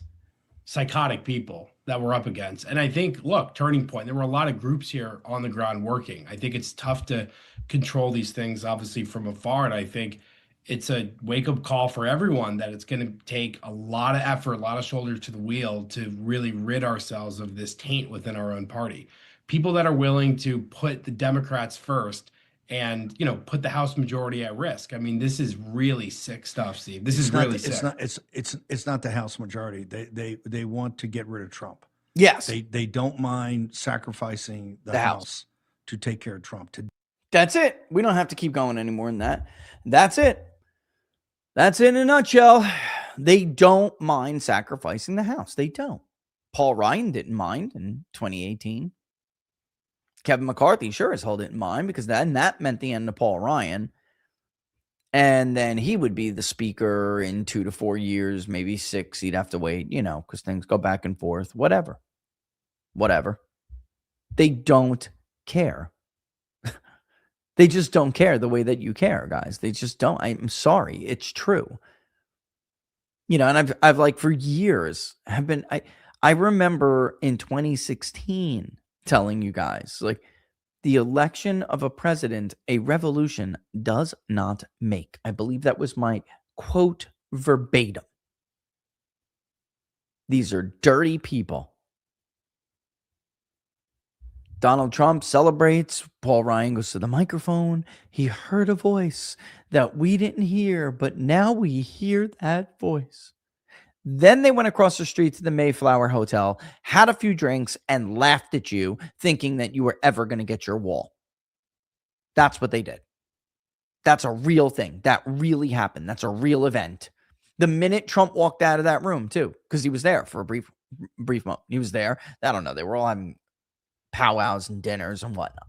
psychotic people that we're up against. And I think, look, turning point, there were a lot of groups here on the ground working. I think it's tough to control these things, obviously, from afar. And I think it's a wake-up call for everyone that it's going to take a lot of effort, a lot of shoulders to the wheel to really rid ourselves of this taint within our own party. People that are willing to put the Democrats first and, put the House majority at risk. This is really sick stuff, Steve. This is really sick. It's not the House majority. They want to get rid of Trump. Yes. They don't mind sacrificing the House to take care of Trump. That's it. We don't have to keep going any more than that. That's it. That's it in a nutshell. They don't mind sacrificing the House. They don't. Paul Ryan didn't mind in 2018. Kevin McCarthy sure as hell didn't mind, because that meant the end of Paul Ryan. And then he would be the speaker in 2 to 4 years, maybe 6. He'd have to wait, because things go back and forth. Whatever. They don't care. They just don't care the way that you care, guys. They just don't. I'm sorry. It's true. And I've for years have been, I remember in 2016 telling you guys, the election of a president, a revolution does not make. I believe that was my quote verbatim. These are dirty people. Donald Trump celebrates. Paul Ryan goes to the microphone. He heard a voice that we didn't hear, but now we hear that voice. Then they went across the street to the Mayflower Hotel, had a few drinks, and laughed at you, thinking that you were ever going to get your wall. That's what they did. That's a real thing. That really happened. That's a real event. The minute Trump walked out of that room, too, because he was there for a brief moment. He was there. I don't know. They were all having powwows and dinners and whatnot.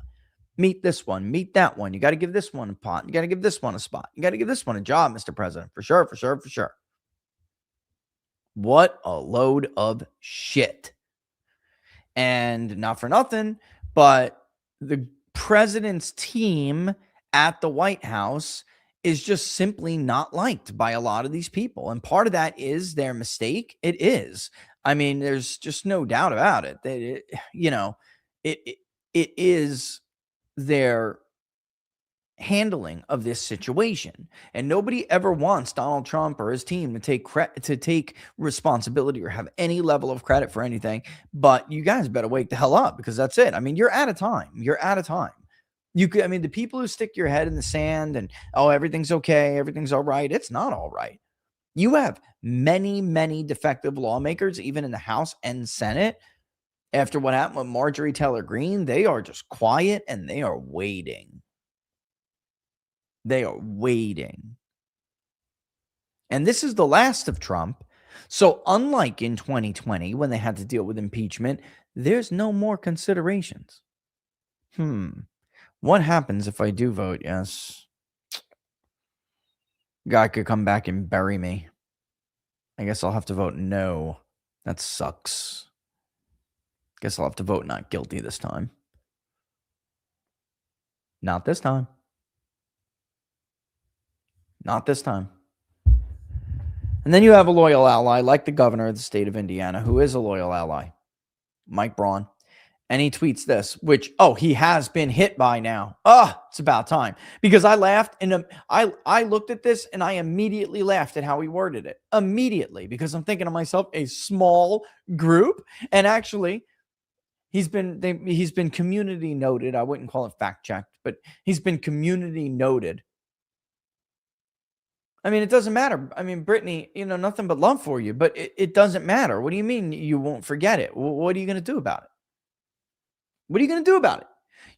Meet this one. Meet that one. You got to give this one a pot. You got to give this one a spot. You got to give this one a job, Mr. President. For sure. What a load of shit. And not for nothing, but the president's team at the White House is just simply not liked by a lot of these people. And part of that is their mistake. It is. I mean, there's just no doubt about it. That it is their handling of this situation, and nobody ever wants Donald Trump or his team to take responsibility or have any level of credit for anything. But you guys better wake the hell up, because that's it. I mean, you're out of time. The people who stick your head in the sand and, oh, everything's okay, everything's all right. It's not all right. You have many, many defective lawmakers, even in the House and Senate. After what happened with Marjorie Taylor Greene, they are just quiet and they are waiting. They are waiting. And this is the last of Trump. So unlike in 2020, when they had to deal with impeachment, there's no more considerations. What happens if I do vote yes? God could come back and bury me. I guess I'll have to vote no. That sucks. Guess I'll have to vote not guilty this time. Not this time. Not this time. And then you have a loyal ally like the governor of the state of Indiana, who is a loyal ally, Mike Braun. And he tweets this, which, he has been hit by now. It's about time. Because I laughed and I looked at this and I immediately laughed at how he worded it. Immediately. Because I'm thinking to myself, a small group. And actually, he's been community noted. I wouldn't call it fact checked, but he's been community noted. I mean, it doesn't matter. I mean, Brittany, nothing but love for you, but it doesn't matter. What do you mean you won't forget it? What are you going to do about it? What are you going to do about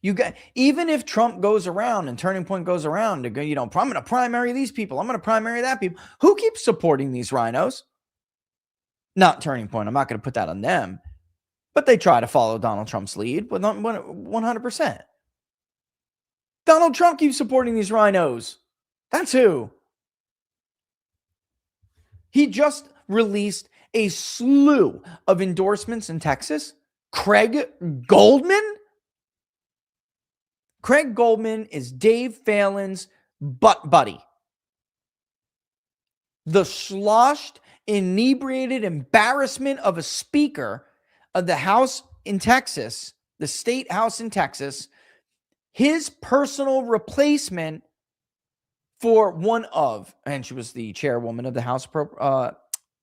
it? Even if Trump goes around and Turning Point goes around to go, I'm going to primary these people. I'm going to primary that people. Who keeps supporting these rhinos? Not Turning Point. I'm not going to put that on them. But they try to follow Donald Trump's lead with 100%. Donald Trump keeps supporting these rhinos. That's who. He just released a slew of endorsements in Texas. Craig Goldman? Craig Goldman is Dave Phelan's butt buddy. The sloshed, inebriated embarrassment of a speaker of the House in Texas, the state House in Texas, his personal replacement for and she was the chairwoman of the House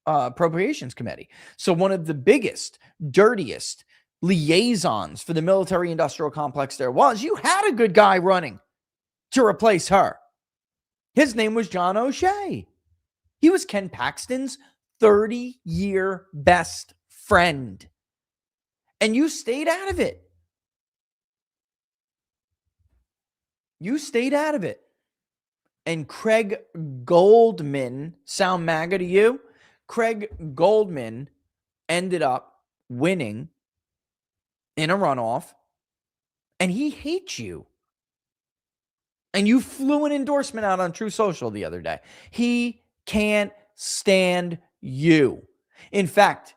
Appropriations Committee. So one of the biggest, dirtiest liaisons for the military-industrial complex there was. You had a good guy running to replace her. His name was John O'Shea. He was Ken Paxton's 30-year best friend. And you stayed out of it. You stayed out of it. And Craig Goldman, sound MAGA to you? Craig Goldman ended up winning in a runoff, and he hates you. And you flew an endorsement out on True Social the other day. He can't stand you. In fact,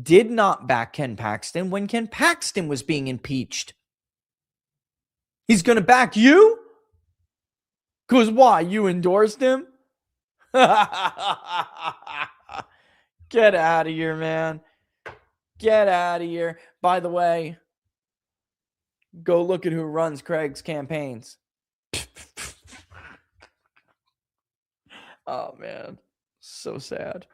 did not back Ken Paxton when Ken Paxton was being impeached. He's going to back you? Because why? You endorsed him? Get out of here, man. Get out of here. By the way, go look at who runs Craig's campaigns. Oh, man. So sad.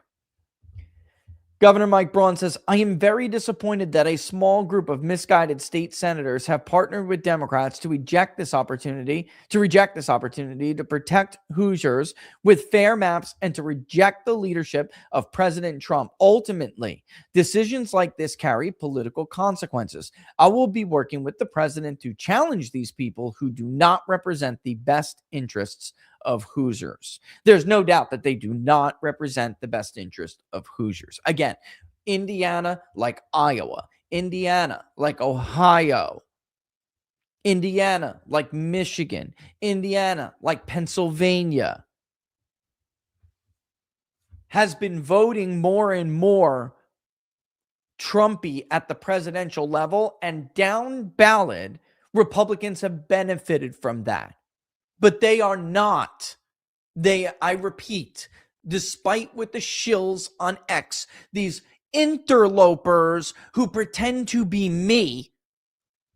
Governor Mike Braun says, I am very disappointed that a small group of misguided state senators have partnered with Democrats to reject this opportunity to protect Hoosiers with fair maps and to reject the leadership of President Trump. Ultimately, decisions like this carry political consequences. I will be working with the president to challenge these people who do not represent the best interests of Hoosiers. There's no doubt that they do not represent the best interest of Hoosiers. Again, Indiana like Iowa, Indiana like Ohio, Indiana like Michigan, Indiana like Pennsylvania has been voting more and more Trumpy at the presidential level, and down ballot Republicans have benefited from that. But they are not. I repeat, despite what the shills on X, these interlopers who pretend to be me,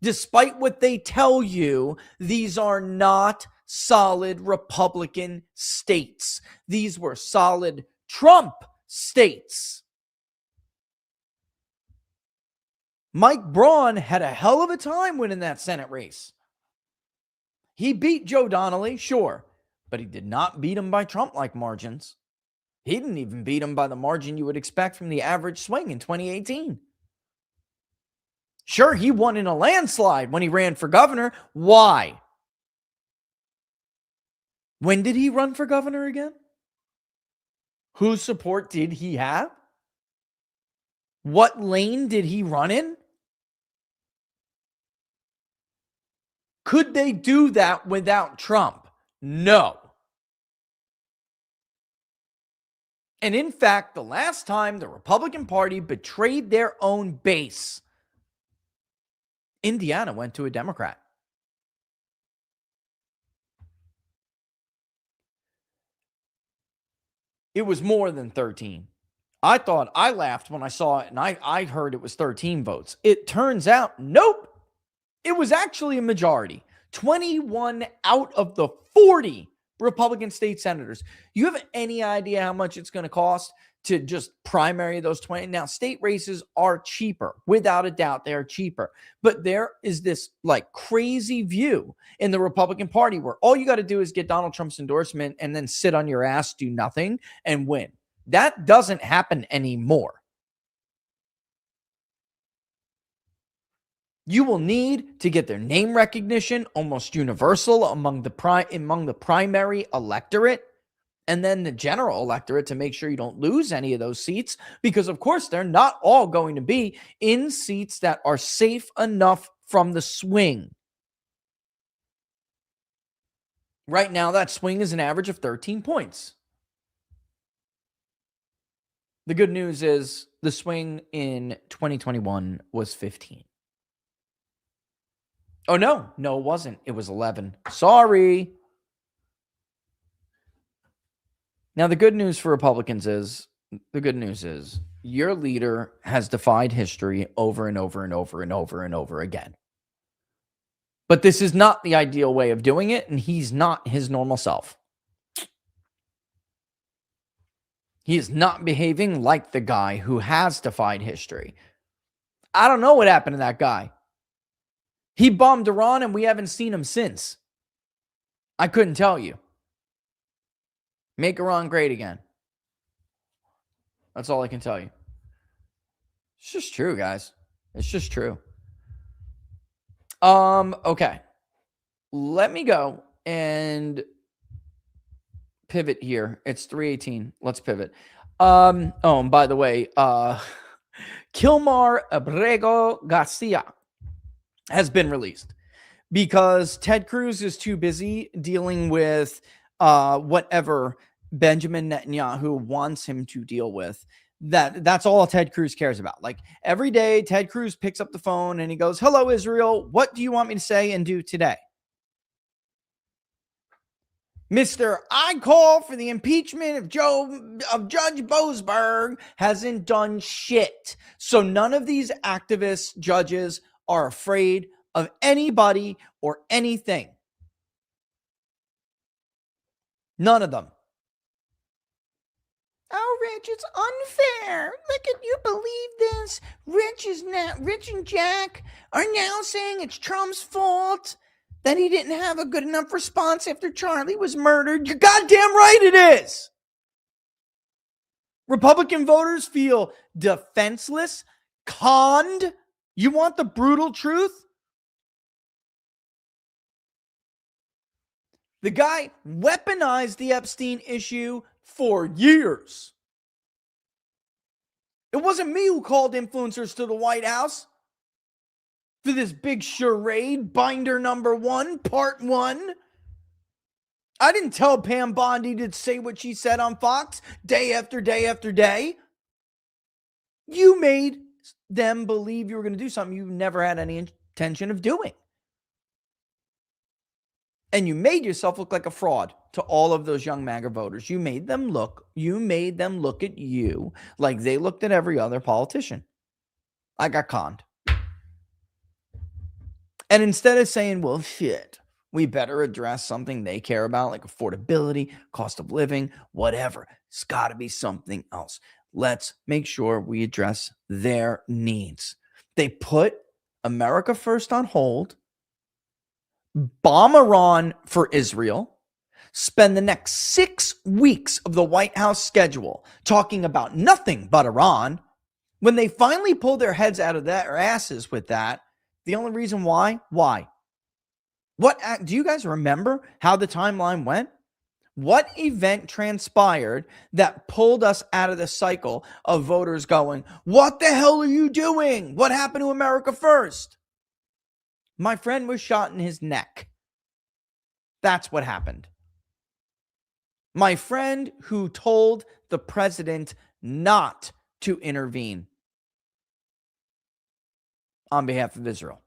despite what they tell you, these are not solid Republican states. These were solid Trump states. Mike Braun had a hell of a time winning that Senate race. He beat Joe Donnelly, sure, but he did not beat him by Trump-like margins. He didn't even beat him by the margin you would expect from the average swing in 2018. Sure, he won in a landslide when he ran for governor. Why? When did he run for governor again? Whose support did he have? What lane did he run in? Could they do that without Trump? No. And in fact, the last time the Republican Party betrayed their own base, Indiana went to a Democrat. It was more than 13. I laughed when I saw it, and I heard it was 13 votes. It turns out, nope. It was actually a majority. 21 out of the 40 Republican state senators. You have any idea how much it's going to cost to just primary those 20? Now, state races are cheaper. Without a doubt, they are cheaper. But there is this like crazy view in the Republican Party where all you got to do is get Donald Trump's endorsement and then sit on your ass, do nothing, and win. That doesn't happen anymore. You will need to get their name recognition almost universal among the primary electorate and then the general electorate to make sure you don't lose any of those seats, because of course they're not all going to be in seats that are safe enough from the swing. Right now, that swing is an average of 13 points. The good news is the swing in 2021 was 15. Oh, no, it wasn't. It was 11. Sorry. Now, the good news for Republicans is your leader has defied history over and over and over and over and over again. But this is not the ideal way of doing it, and he's not his normal self. He is not behaving like the guy who has defied history. I don't know what happened to that guy. He bombed Iran and we haven't seen him since. I couldn't tell you. Make Iran great again. That's all I can tell you. It's just true, guys. It's just true. Okay. Let me go and pivot here. It's 3:18. Let's pivot. And by the way, Kilmar Abrego Garcia has been released because Ted Cruz is too busy dealing with whatever Benjamin Netanyahu wants him to deal with. That's all Ted Cruz cares about. Like every day, Ted Cruz picks up the phone and he goes, "Hello, Israel. What do you want me to say and do today?" Mr. I call for the impeachment of Judge Boasberg hasn't done shit. So none of these activist judges are afraid of anybody or anything. None of them. Oh, Rich, it's unfair. Look at you believe this. Rich and Jack are now saying it's Trump's fault that he didn't have a good enough response after Charlie was murdered. You're goddamn right it is. Republican voters feel defenseless, conned. You want the brutal truth? The guy weaponized the Epstein issue for years. It wasn't me who called influencers to the White House for this big charade, binder number 1, part 1. I didn't tell Pam Bondi to say what she said on Fox day after day after day. You made them believe you were going to do something you never had any intention of doing. And you made yourself look like a fraud to all of those young MAGA voters. You made them look at you like they looked at every other politician. I got conned. And instead of saying, well, shit, we better address something they care about, like affordability, cost of living, whatever. It's got to be something else. Let's make sure we address their needs. They put America first on hold, bomb Iran for Israel, spend the next 6 weeks of the White House schedule talking about nothing but Iran. When they finally pull their heads out of their asses with that, the only reason why? What do you guys remember how the timeline went? What event transpired that pulled us out of the cycle of voters going, what the hell are you doing? What happened to America first? My friend was shot in his neck. That's what happened. My friend who told the president not to intervene on behalf of Israel,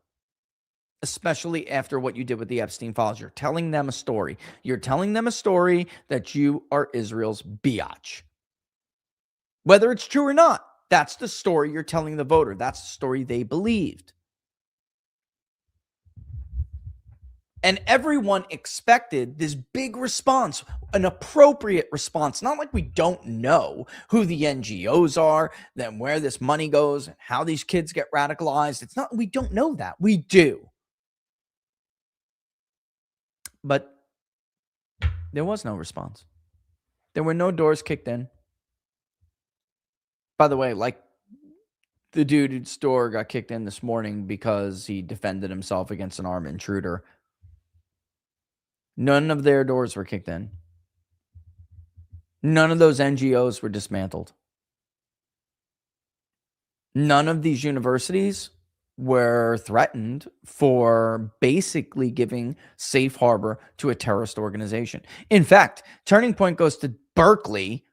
especially after what you did with the Epstein files. You're telling them a story. You're telling them a story that you are Israel's biatch. Whether it's true or not, that's the story you're telling the voter. That's the story they believed. And everyone expected this big response, an appropriate response. Not like we don't know who the NGOs are, then where this money goes, and how these kids get radicalized. It's not, we don't know that. We do. But there was no response. There were no doors kicked in. By the way, like the dude whose store got kicked in this morning because he defended himself against an armed intruder. None of their doors were kicked in. None of those NGOs were dismantled. None of these universities were threatened for basically giving safe harbor to a terrorist organization. In fact, Turning Point goes to Berkeley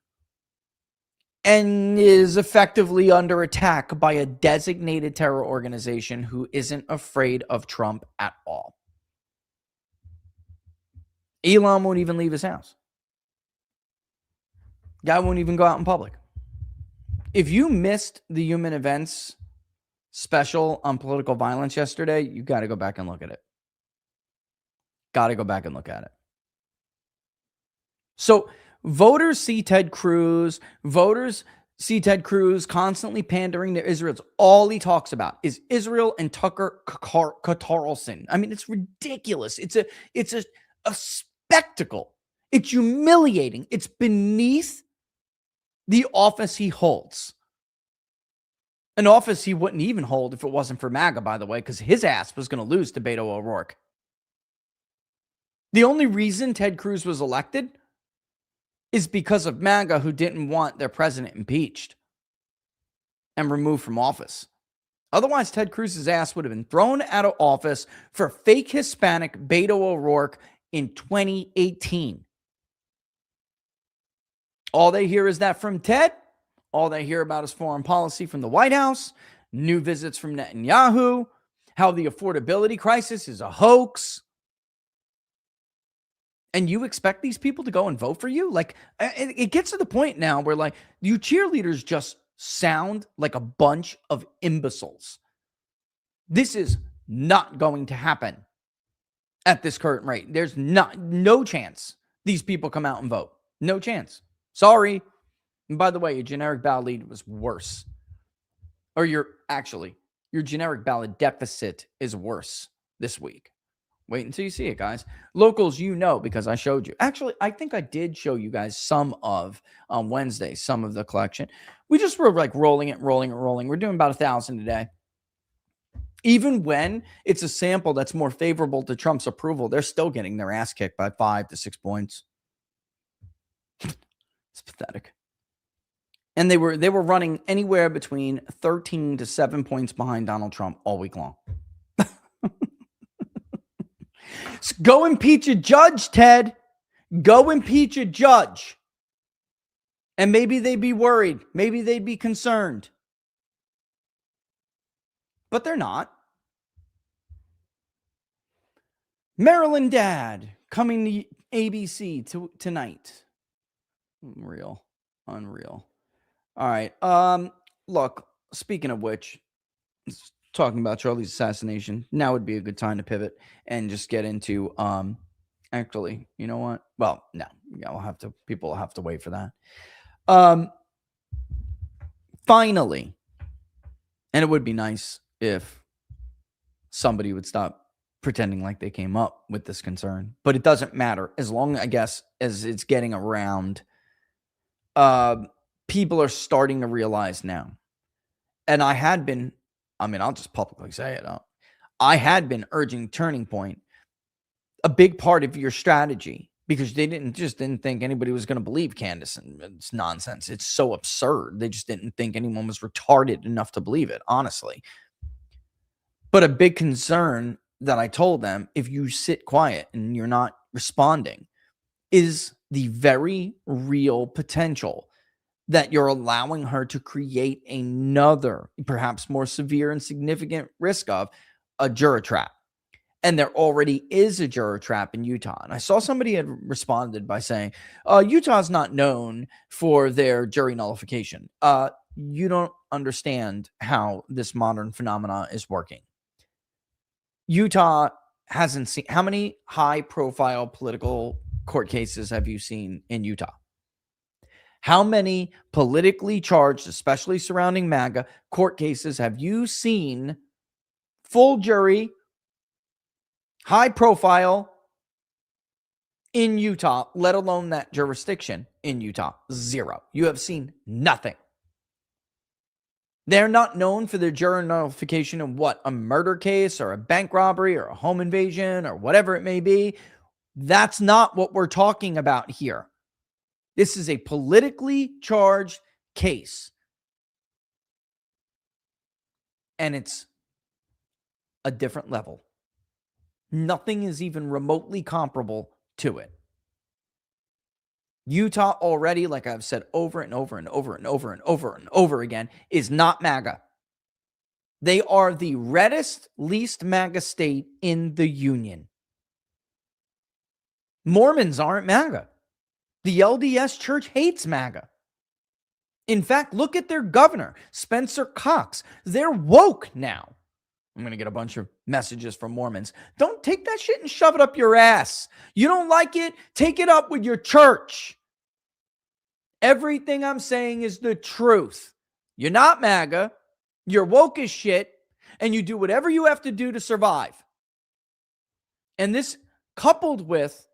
and is effectively under attack by a designated terror organization who isn't afraid of Trump at all. Elon won't even leave his house. Guy won't even go out in public. If you missed the Human Events special on political violence yesterday, you got to go back and look at it. Got to go back and look at it. So voters see Ted Cruz. Voters see Ted Cruz constantly pandering to Israel. It's all he talks about is Israel and Tucker Carlson. I mean, it's ridiculous. It's a spectacle. It's humiliating. It's beneath the office he holds. An office he wouldn't even hold if it wasn't for MAGA, by the way, because his ass was going to lose to Beto O'Rourke. The only reason Ted Cruz was elected is because of MAGA, who didn't want their president impeached and removed from office. Otherwise, Ted Cruz's ass would have been thrown out of office for fake Hispanic Beto O'Rourke in 2018. All they hear is that from Ted. All they hear about is foreign policy from the White House, new visits from Netanyahu, how the affordability crisis is a hoax. And you expect these people to go and vote for you? Like, it gets to the point now where, like, you cheerleaders just sound like a bunch of imbeciles. This is not going to happen at this current rate. There's no chance these people come out and vote. No chance. Sorry. And by the way, your generic ballot lead was worse. Or your generic ballot deficit is worse this week. Wait until you see it, guys. Locals, you know, because I showed you. Actually, I think I did show you guys some of, on Wednesday, some of the collection. We just were like rolling. We're doing about 1,000 a day. Even when it's a sample that's more favorable to Trump's approval, they're still getting their ass kicked by 5 to 6 points. It's pathetic. And they were running anywhere between 13 to 7 points behind Donald Trump all week long. Go impeach a judge, Ted. Go impeach a judge. And maybe they'd be worried. Maybe they'd be concerned. But they're not. Maryland dad coming to ABC tonight. Unreal. All right. Look, speaking of which, talking about Charlie's assassination, now would be a good time to pivot and just get into actually, you know what? Well, no. Yeah, people will have to wait for that. Finally, and it would be nice if somebody would stop pretending like they came up with this concern, but it doesn't matter as long, I guess, as it's getting around. People are starting to realize now, and I'll just publicly say it. I had been urging Turning Point, a big part of your strategy, because they didn't think anybody was going to believe Candace, and it's nonsense. It's so absurd. They just didn't think anyone was retarded enough to believe it, honestly. But a big concern that I told them, if you sit quiet and you're not responding, is the very real potential that you're allowing her to create another, perhaps more severe and significant risk of a juror trap. And there already is a juror trap in Utah. And I saw somebody had responded by saying, Utah's not known for their jury nullification. You don't understand how this modern phenomena is working. Utah hasn't seen, how many high-profile political court cases have you seen in Utah? How many politically charged, especially surrounding MAGA, court cases have you seen, full jury, high profile, in Utah, let alone that jurisdiction in Utah? Zero. You have seen nothing. They're not known for their juror nullification in what? A murder case or a bank robbery or a home invasion or whatever it may be. That's not what we're talking about here. This is a politically charged case. And it's a different level. Nothing is even remotely comparable to it. Utah already, like I've said over and over and over and over and over and over again, is not MAGA. They are the reddest, least MAGA state in the union. Mormons aren't MAGA. The LDS Church hates MAGA. In fact, look at their governor, Spencer Cox. They're woke now. I'm going to get a bunch of messages from Mormons. Don't take that shit and shove it up your ass. You don't like it? Take it up with your church. Everything I'm saying is the truth. You're not MAGA. You're woke as shit. And you do whatever you have to do to survive. And this, coupled with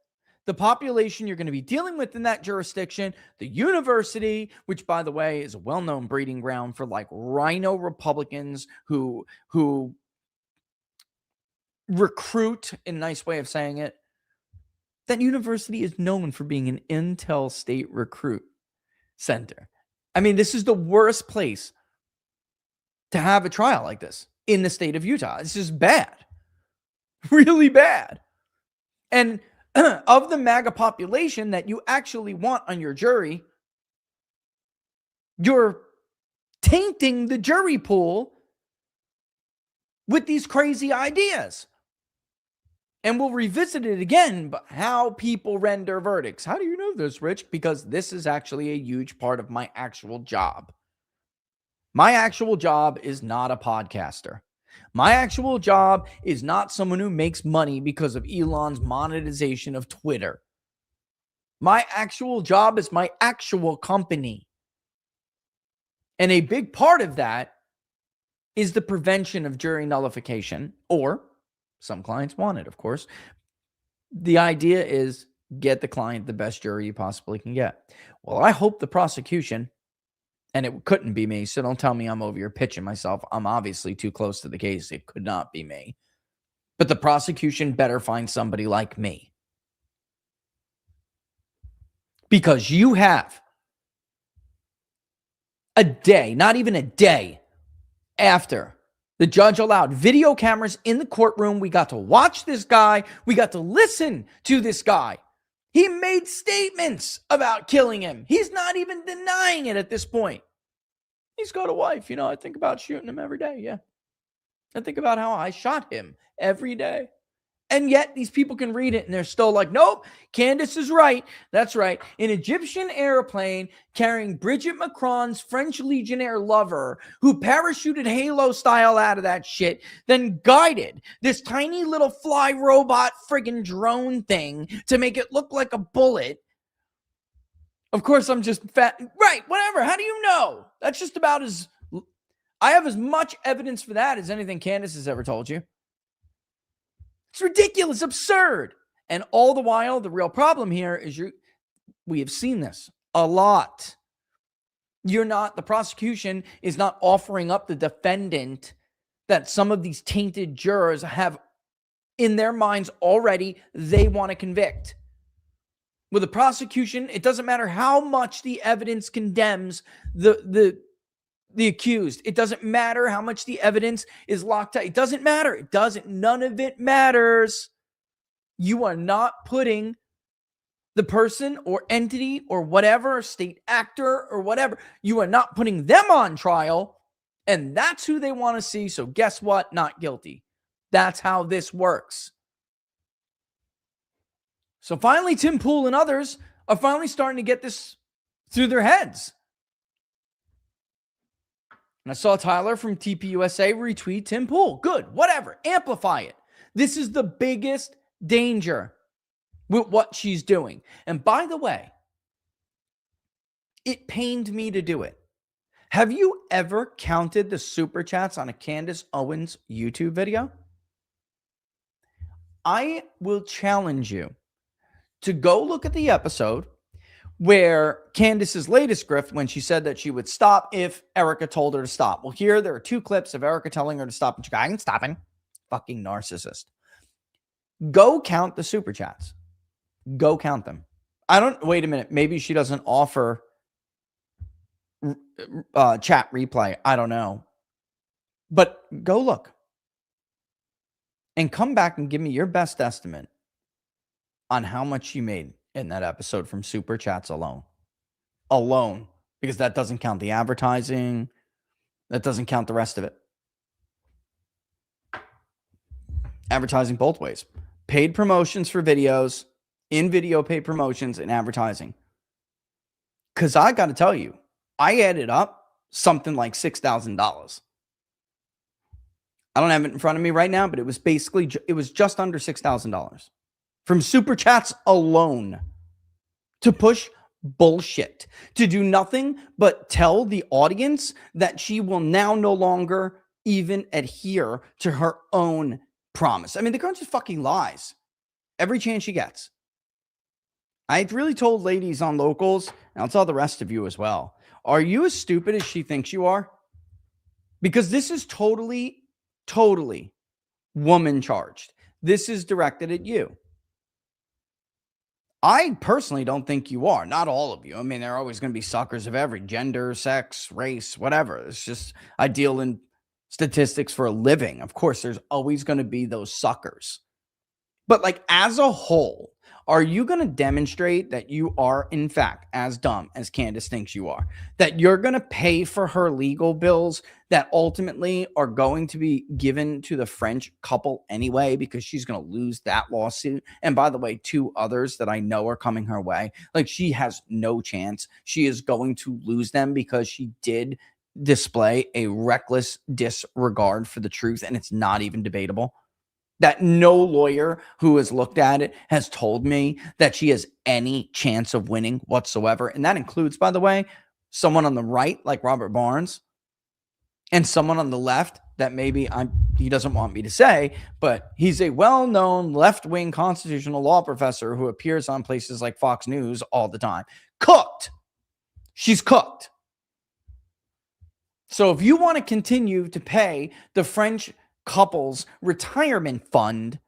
the population you're going to be dealing with in that jurisdiction, the university, which, by the way, is a well-known breeding ground for like rhino Republicans who recruit, in a nice way of saying it. That university is known for being an intel state recruit center. I mean, this is the worst place to have a trial like this in the state of Utah. This is bad. Really bad. And of the MAGA population that you actually want on your jury, you're tainting the jury pool with these crazy ideas. And we'll revisit it again, but how people render verdicts. How do you know this, Rich? Because this is actually a huge part of my actual job. My actual job is not a podcaster. My actual job is not someone who makes money because of Elon's monetization of Twitter. My actual job is my actual company. And a big part of that is the prevention of jury nullification, or some clients want it, of course. The idea is get the client the best jury you possibly can get. Well, I hope the prosecution, and it couldn't be me, so don't tell me I'm over here pitching myself. I'm obviously too close to the case. It could not be me. But the prosecution better find somebody like me. Because you have a day, not even a day, after the judge allowed video cameras in the courtroom. We got to watch this guy. We got to listen to this guy. He made statements about killing him. He's not even denying it at this point. He's got a wife. I think about shooting him every day. Yeah. I think about how I shot him every day. And yet these people can read it and they're still like, nope, Candace is right. That's right. An Egyptian airplane carrying Bridget Macron's French Legionnaire lover who parachuted Halo style out of that shit, then guided this tiny little fly robot friggin' drone thing to make it look like a bullet. Of course, I'm just fat. Right, whatever. How do you know? That's just about as... I have as much evidence for that as anything Candace has ever told you. It's ridiculous, absurd. And all the while, the real problem here is we have seen this a lot. The prosecution is not offering up the defendant that some of these tainted jurors have in their minds already they want to convict. With the prosecution, it doesn't matter how much the evidence condemns the accused. It doesn't matter how much the evidence is locked out. It doesn't matter. It doesn't. None of it matters. You are not putting the person or entity or whatever, state actor or whatever, you are not putting them on trial, and that's who they want to see. So guess what? Not guilty. That's how this works. So finally, Tim Pool and others are finally starting to get this through their heads. And I saw Tyler from TPUSA retweet Tim Pool. Good, whatever, amplify it. This is the biggest danger with what she's doing. And by the way, it pained me to do it. Have you ever counted the super chats on a Candace Owens YouTube video? I will challenge you to go look at the episode where Candace's latest grift, when she said that she would stop if Erica told her to stop. Well, here there are two clips of Erica telling her to stop, and she goes, I ain't stopping. Fucking narcissist. Go count the super chats. Go count them. Wait a minute. Maybe she doesn't offer chat replay. I don't know. But go look. And come back and give me your best estimate on how much she made in that episode from super chats alone. Because that doesn't count the advertising. That doesn't count the rest of it. Advertising both ways. Paid promotions for videos, in-video paid promotions, and advertising. Because I got to tell you, I added up something like $6,000. I don't have it in front of me right now, but it was just under $6,000 from super chats alone to push bullshit, to do nothing but tell the audience that she will now no longer even adhere to her own promise. I mean, the girl just fucking lies every chance she gets. I really told ladies on Locals, and I'll tell the rest of you as well, are you as stupid as she thinks you are? Because this is totally woman charged. This is directed at you. I personally don't think you are. Not all of you. I mean, there are always going to be suckers of every gender, sex, race, whatever. It's just, I deal in statistics for a living. Of course, there's always going to be those suckers. But like as a whole, are you going to demonstrate that you are, in fact, as dumb as Candace thinks you are? That you're going to pay for her legal bills that ultimately are going to be given to the French couple anyway, because she's going to lose that lawsuit. And by the way, 2 others that I know are coming her way. Like, she has no chance. She is going to lose them because she did display a reckless disregard for the truth, and it's not even debatable. That no lawyer who has looked at it has told me that she has any chance of winning whatsoever. And that includes, by the way, someone on the right like Robert Barnes and someone on the left that maybe he doesn't want me to say, but he's a well-known left-wing constitutional law professor who appears on places like Fox News all the time. Cooked. She's cooked. So if you want to continue to pay the French couple's retirement fund,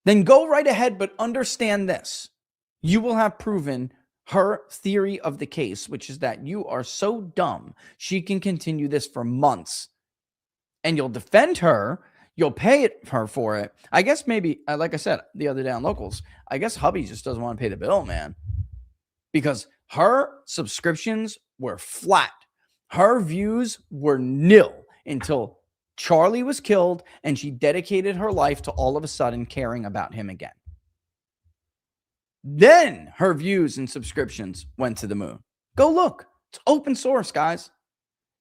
then go right ahead, but understand this. You will have proven her theory of the case, which is that you are so dumb she can continue this for months, and you'll defend her, you'll pay her for it. I guess maybe, like I said the other day on Locals, I guess hubby just doesn't want to pay the bill, man, because her subscriptions were flat. Her views were nil until Charlie was killed, and she dedicated her life to all of a sudden caring about him again. Then her views and subscriptions went to the moon. Go look. It's open source, guys.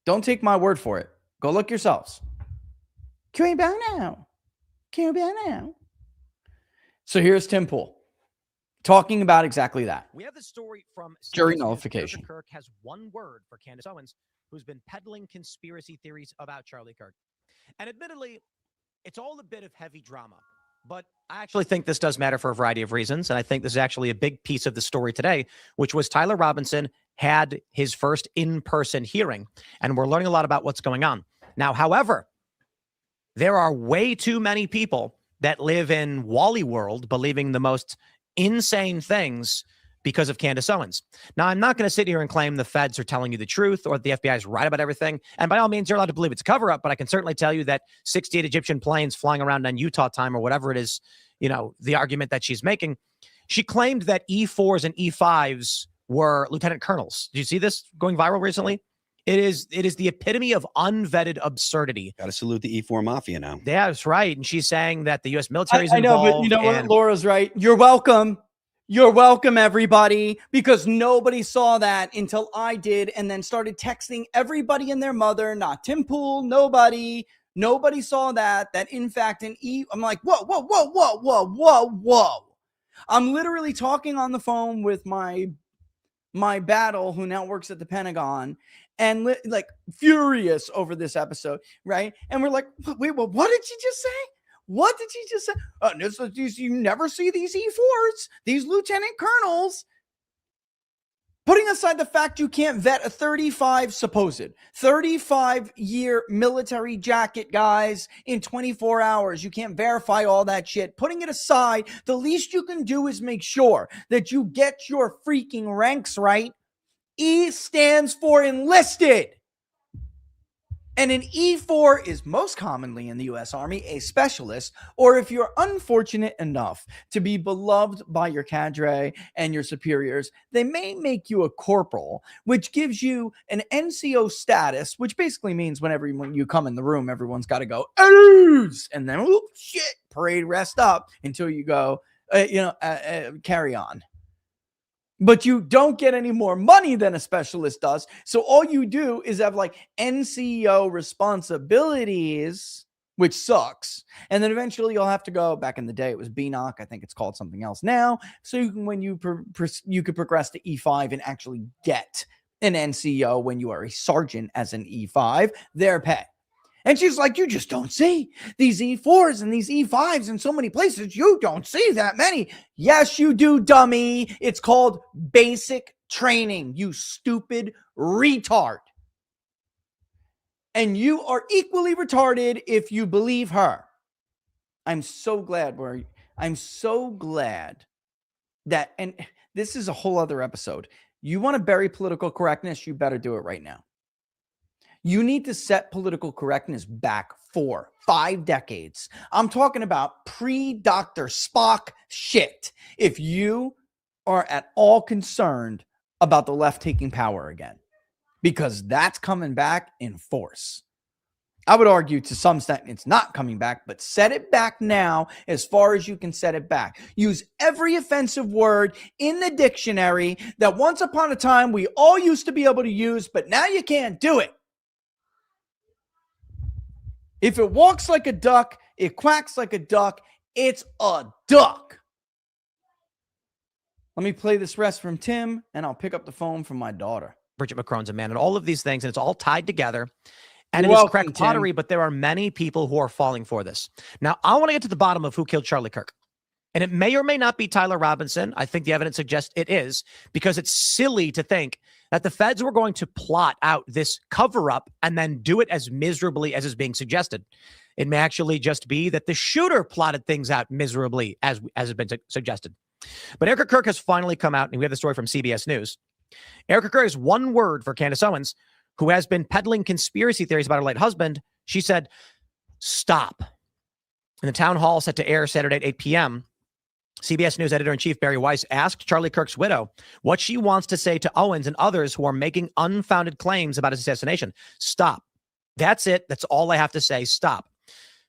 Don't take my word for it. Go look yourselves. Can we bow now? Can we bow now? So here's Tim Pool talking about exactly that. We have the story from jury CBS nullification. Charlie Kirk has one word for Candace Owens, who's been peddling conspiracy theories about Charlie Kirk. And admittedly, it's all a bit of heavy drama. But I actually think this does matter for a variety of reasons. And I think this is actually a big piece of the story today, which was Tyler Robinson had his first in-person hearing. And we're learning a lot about what's going on. Now, however, there are way too many people that live in Wally world believing the most insane things because of Candace Owens. Now, I'm not going to sit here and claim the feds are telling you the truth or the FBI is right about everything. And by all means, you're allowed to believe it's a cover-up, but I can certainly tell you that 68 Egyptian planes flying around on Utah time or whatever it is, you know, the argument that she's making. She claimed that E4s and E5s were lieutenant colonels. Did you see this going viral recently? It is the epitome of unvetted absurdity. Got to salute the E4 mafia now. Yeah, that's right. And she's saying that the U.S. military is I know, involved. but you know what? Laura's right. You're welcome. You're welcome, everybody, because nobody saw that until I did and then started texting everybody and their mother, not Tim Pool, nobody saw that in fact, I'm like, whoa. I'm literally talking on the phone with my battle who now works at the Pentagon and like furious over this episode, right? And we're like, wait, well, what did she just say? What did she just say? You never see these E4s, these lieutenant colonels. Putting aside the fact you can't vet a 35-year military jacket, guys, in 24 hours. You can't verify all that shit. Putting it aside, the least you can do is make sure that you get your freaking ranks right. E stands for enlisted. And an E4 is most commonly in the U.S. Army a specialist, or if you're unfortunate enough to be beloved by your cadre and your superiors, they may make you a corporal, which gives you an NCO status, which basically means when you come in the room, everyone's got to go, "Ooze!" And then, oh, shit, parade rest up until you go, carry on. But you don't get any more money than a specialist does. So all you do is have like NCO responsibilities, which sucks. And then eventually you'll have to go, back in the day, it was BNOC. I think it's called something else now. So you can, you could progress to E5 and actually get an NCO when you are a sergeant as an E5, their pay. And she's like, you just don't see these E4s and these E5s in so many places. You don't see that many. Yes, you do, dummy. It's called basic training, you stupid retard. And you are equally retarded if you believe her. I'm so glad that, and this is a whole other episode. You want to bury political correctness, you better do it right now. You need to set political correctness back 4-5 decades. I'm talking about pre-Dr. Spock shit. If you are at all concerned about the left taking power again, because that's coming back in force. I would argue to some extent it's not coming back, but set it back now as far as you can set it back. Use every offensive word in the dictionary that once upon a time we all used to be able to use, but now you can't do it. If it walks like a duck, it quacks like a duck, it's a duck. Let me play this rest from Tim, and I'll pick up the phone from my daughter. Bridget McCrone's a man, and all of these things, and it's all tied together. And it is crack pottery, but there are many people who are falling for this. Now, I want to get to the bottom of who killed Charlie Kirk. And it may or may not be Tyler Robinson. I think the evidence suggests it is, because it's silly to think that the feds were going to plot out this cover-up and then do it as miserably as is being suggested. It may actually just be that the shooter plotted things out miserably as has been suggested. But Erica Kirk has finally come out, and we have the story from CBS News. Erica Kirk has one word for Candace Owens, who has been peddling conspiracy theories about her late husband. She said, stop. In the town hall set to air Saturday at 8 p.m., CBS News editor-in-chief Barry Weiss asked Charlie Kirk's widow what she wants to say to Owens and others who are making unfounded claims about his assassination. Stop. That's it. That's all I have to say. Stop.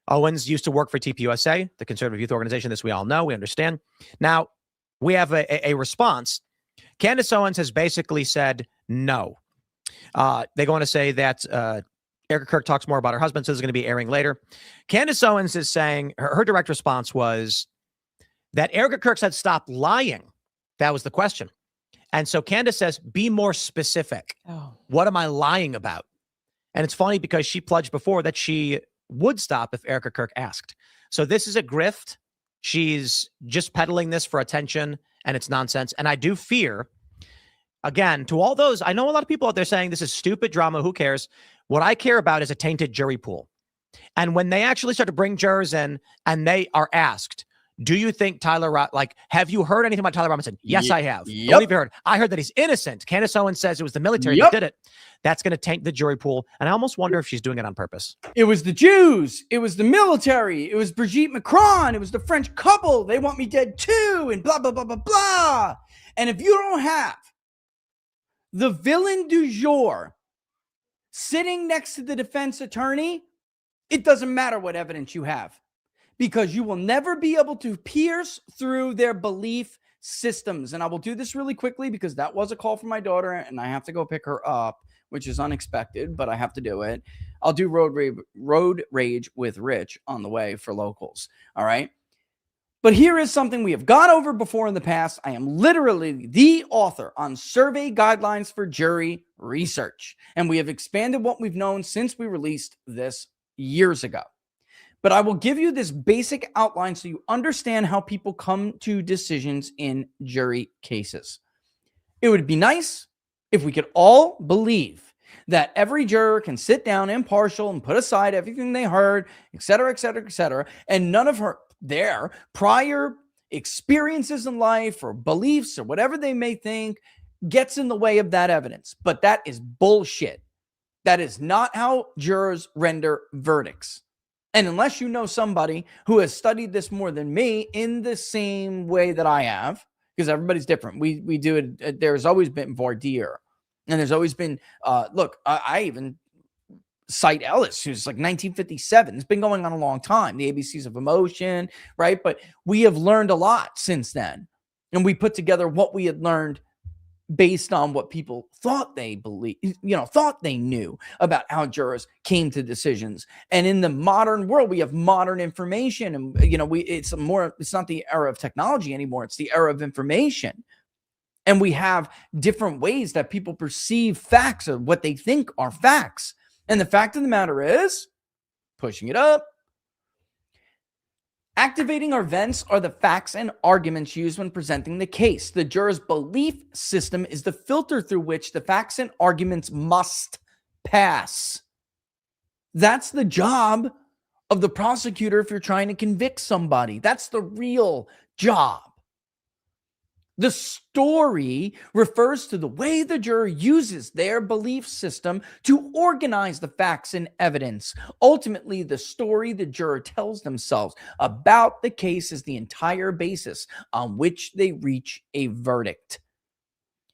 Owens used to work for TPUSA, the conservative youth organization. This we all know. We understand. Now, we have a response. Candace Owens has basically said no. They go on to say that Erica Kirk talks more about her husband, so this is going to be airing later. Candace Owens is saying her direct response was that Erica Kirk said stop lying. That was the question. And so Candace says, be more specific. Oh. What am I lying about? And it's funny because she pledged before that she would stop if Erica Kirk asked. So this is a grift. She's just peddling this for attention, and it's nonsense. And I do fear, again, to all those, I know a lot of people out there saying this is stupid drama. Who cares? What I care about is a tainted jury pool. And when they actually start to bring jurors in and they are asked, do you think have you heard anything about Tyler Robinson? Yes, I have. Yep. What have you heard? I heard that he's innocent. Candace Owens says it was the military that did it. That's going to taint the jury pool. And I almost wonder if she's doing it on purpose. It was the Jews. It was the military. It was Brigitte Macron. It was the French couple. They want me dead too. And blah, blah, blah, blah, blah. And if you don't have the villain du jour sitting next to the defense attorney, it doesn't matter what evidence you have, because you will never be able to pierce through their belief systems. And I will do this really quickly because that was a call from my daughter and I have to go pick her up, which is unexpected, but I have to do it. I'll do road rage with Rich on the way for locals. All right. But here is something we have gone over before in the past. I am literally the author on survey guidelines for jury research. And we have expanded what we've known since we released this years ago. But I will give you this basic outline so you understand how people come to decisions in jury cases. It would be nice if we could all believe that every juror can sit down impartial and put aside everything they heard, et cetera, et cetera, et cetera, and none of their prior experiences in life or beliefs or whatever they may think gets in the way of that evidence. But that is bullshit. That is not how jurors render verdicts. And unless you know somebody who has studied this more than me in the same way that I have, because everybody's different. We do it. There's always been voir dire. And there's always been, look, I even cite Ellis, who's like 1957. It's been going on a long time. The ABCs of emotion, right? But we have learned a lot since then. And we put together what we had learned based on what people thought they thought they knew about how jurors came to decisions. And in the modern world, we have modern information, and it's not the era of technology anymore. It's the era of information. And we have different ways that people perceive facts or what they think are facts. And the fact of the matter is, pushing it up, activating our vents are the facts and arguments used when presenting the case. The juror's belief system is the filter through which the facts and arguments must pass. That's the job of the prosecutor if you're trying to convict somebody. That's the real job. The story refers to the way the juror uses their belief system to organize the facts and evidence. Ultimately, the story the juror tells themselves about the case is the entire basis on which they reach a verdict.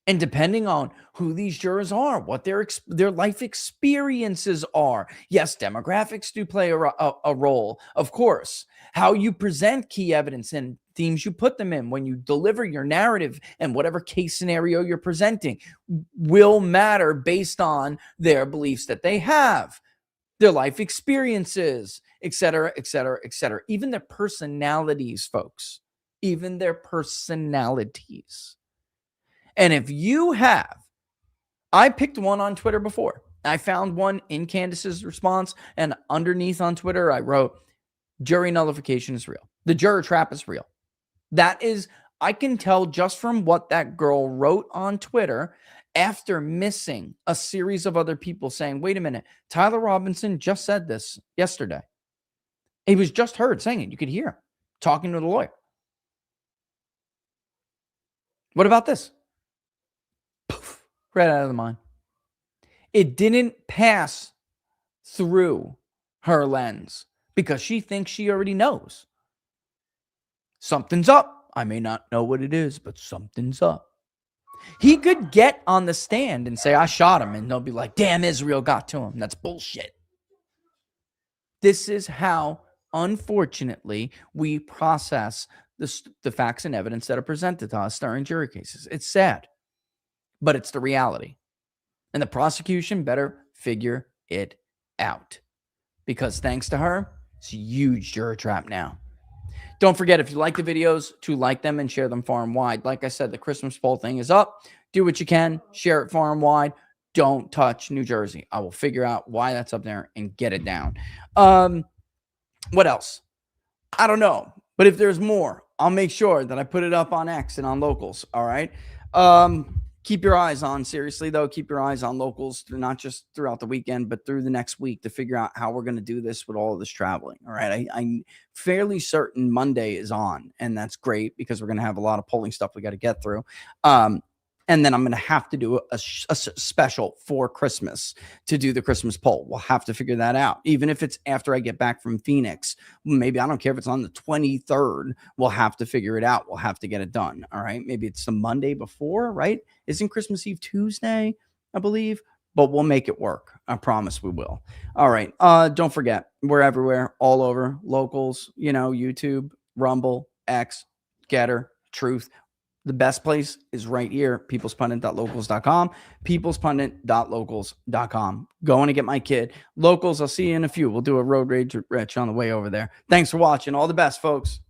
And depending on who these jurors are, what their life experiences are. Yes, demographics do play a role, of course. How you present key evidence and themes you put them in when you deliver your narrative and whatever case scenario you're presenting will matter based on their beliefs that they have, their life experiences, et cetera, et cetera, et cetera. Even their personalities, folks. Even their personalities. And if you have, I picked one on Twitter before. I found one in Candace's response, and underneath on Twitter, I wrote, jury nullification is real. The juror trap is real. That is, I can tell just from what that girl wrote on Twitter after missing a series of other people saying, wait a minute, Tyler Robinson just said this yesterday. He was just heard saying it. You could hear him talking to the lawyer. What about this? Poof, right out of the mind. It didn't pass through her lens because she thinks she already knows. Something's up. I may not know what it is, but something's up. He could get on the stand and say, I shot him. And they'll be like, damn, Israel got to him. That's bullshit. This is how, unfortunately, we process the facts and evidence that are presented to us during jury cases. It's sad, but it's the reality. And the prosecution better figure it out, because thanks to her, it's a huge juror trap now. Don't forget, if you like the videos, to like them and share them far and wide. Like I said, the Christmas poll thing is up. Do what you can. Share it far and wide. Don't touch New Jersey. I will figure out why that's up there and get it down. What else? I don't know. But if there's more, I'll make sure that I put it up on X and on Locals. All right. Keep your eyes on, seriously, though, keep your eyes on Locals, not just throughout the weekend, but through the next week to figure out how we're going to do this with all of this traveling. All right. I'm fairly certain Monday is on, and that's great because we're going to have a lot of polling stuff we got to get through. And then I'm going to have to do a special for Christmas to do the Christmas poll. We'll have to figure that out. Even if it's after I get back from Phoenix, maybe I don't care if it's on the 23rd. We'll have to figure it out. We'll have to get it done. All right. Maybe it's the Monday before, right? Isn't Christmas Eve Tuesday, I believe? But we'll make it work. I promise we will. All right. Don't forget, we're everywhere, all over. Locals, YouTube, Rumble, X, Getter, Truth. The best place is right here, peoplespundit.locals.com, peoplespundit.locals.com. Going to get my kid. Locals, I'll see you in a few. We'll do a road rage rich on the way over there. Thanks for watching. All the best, folks.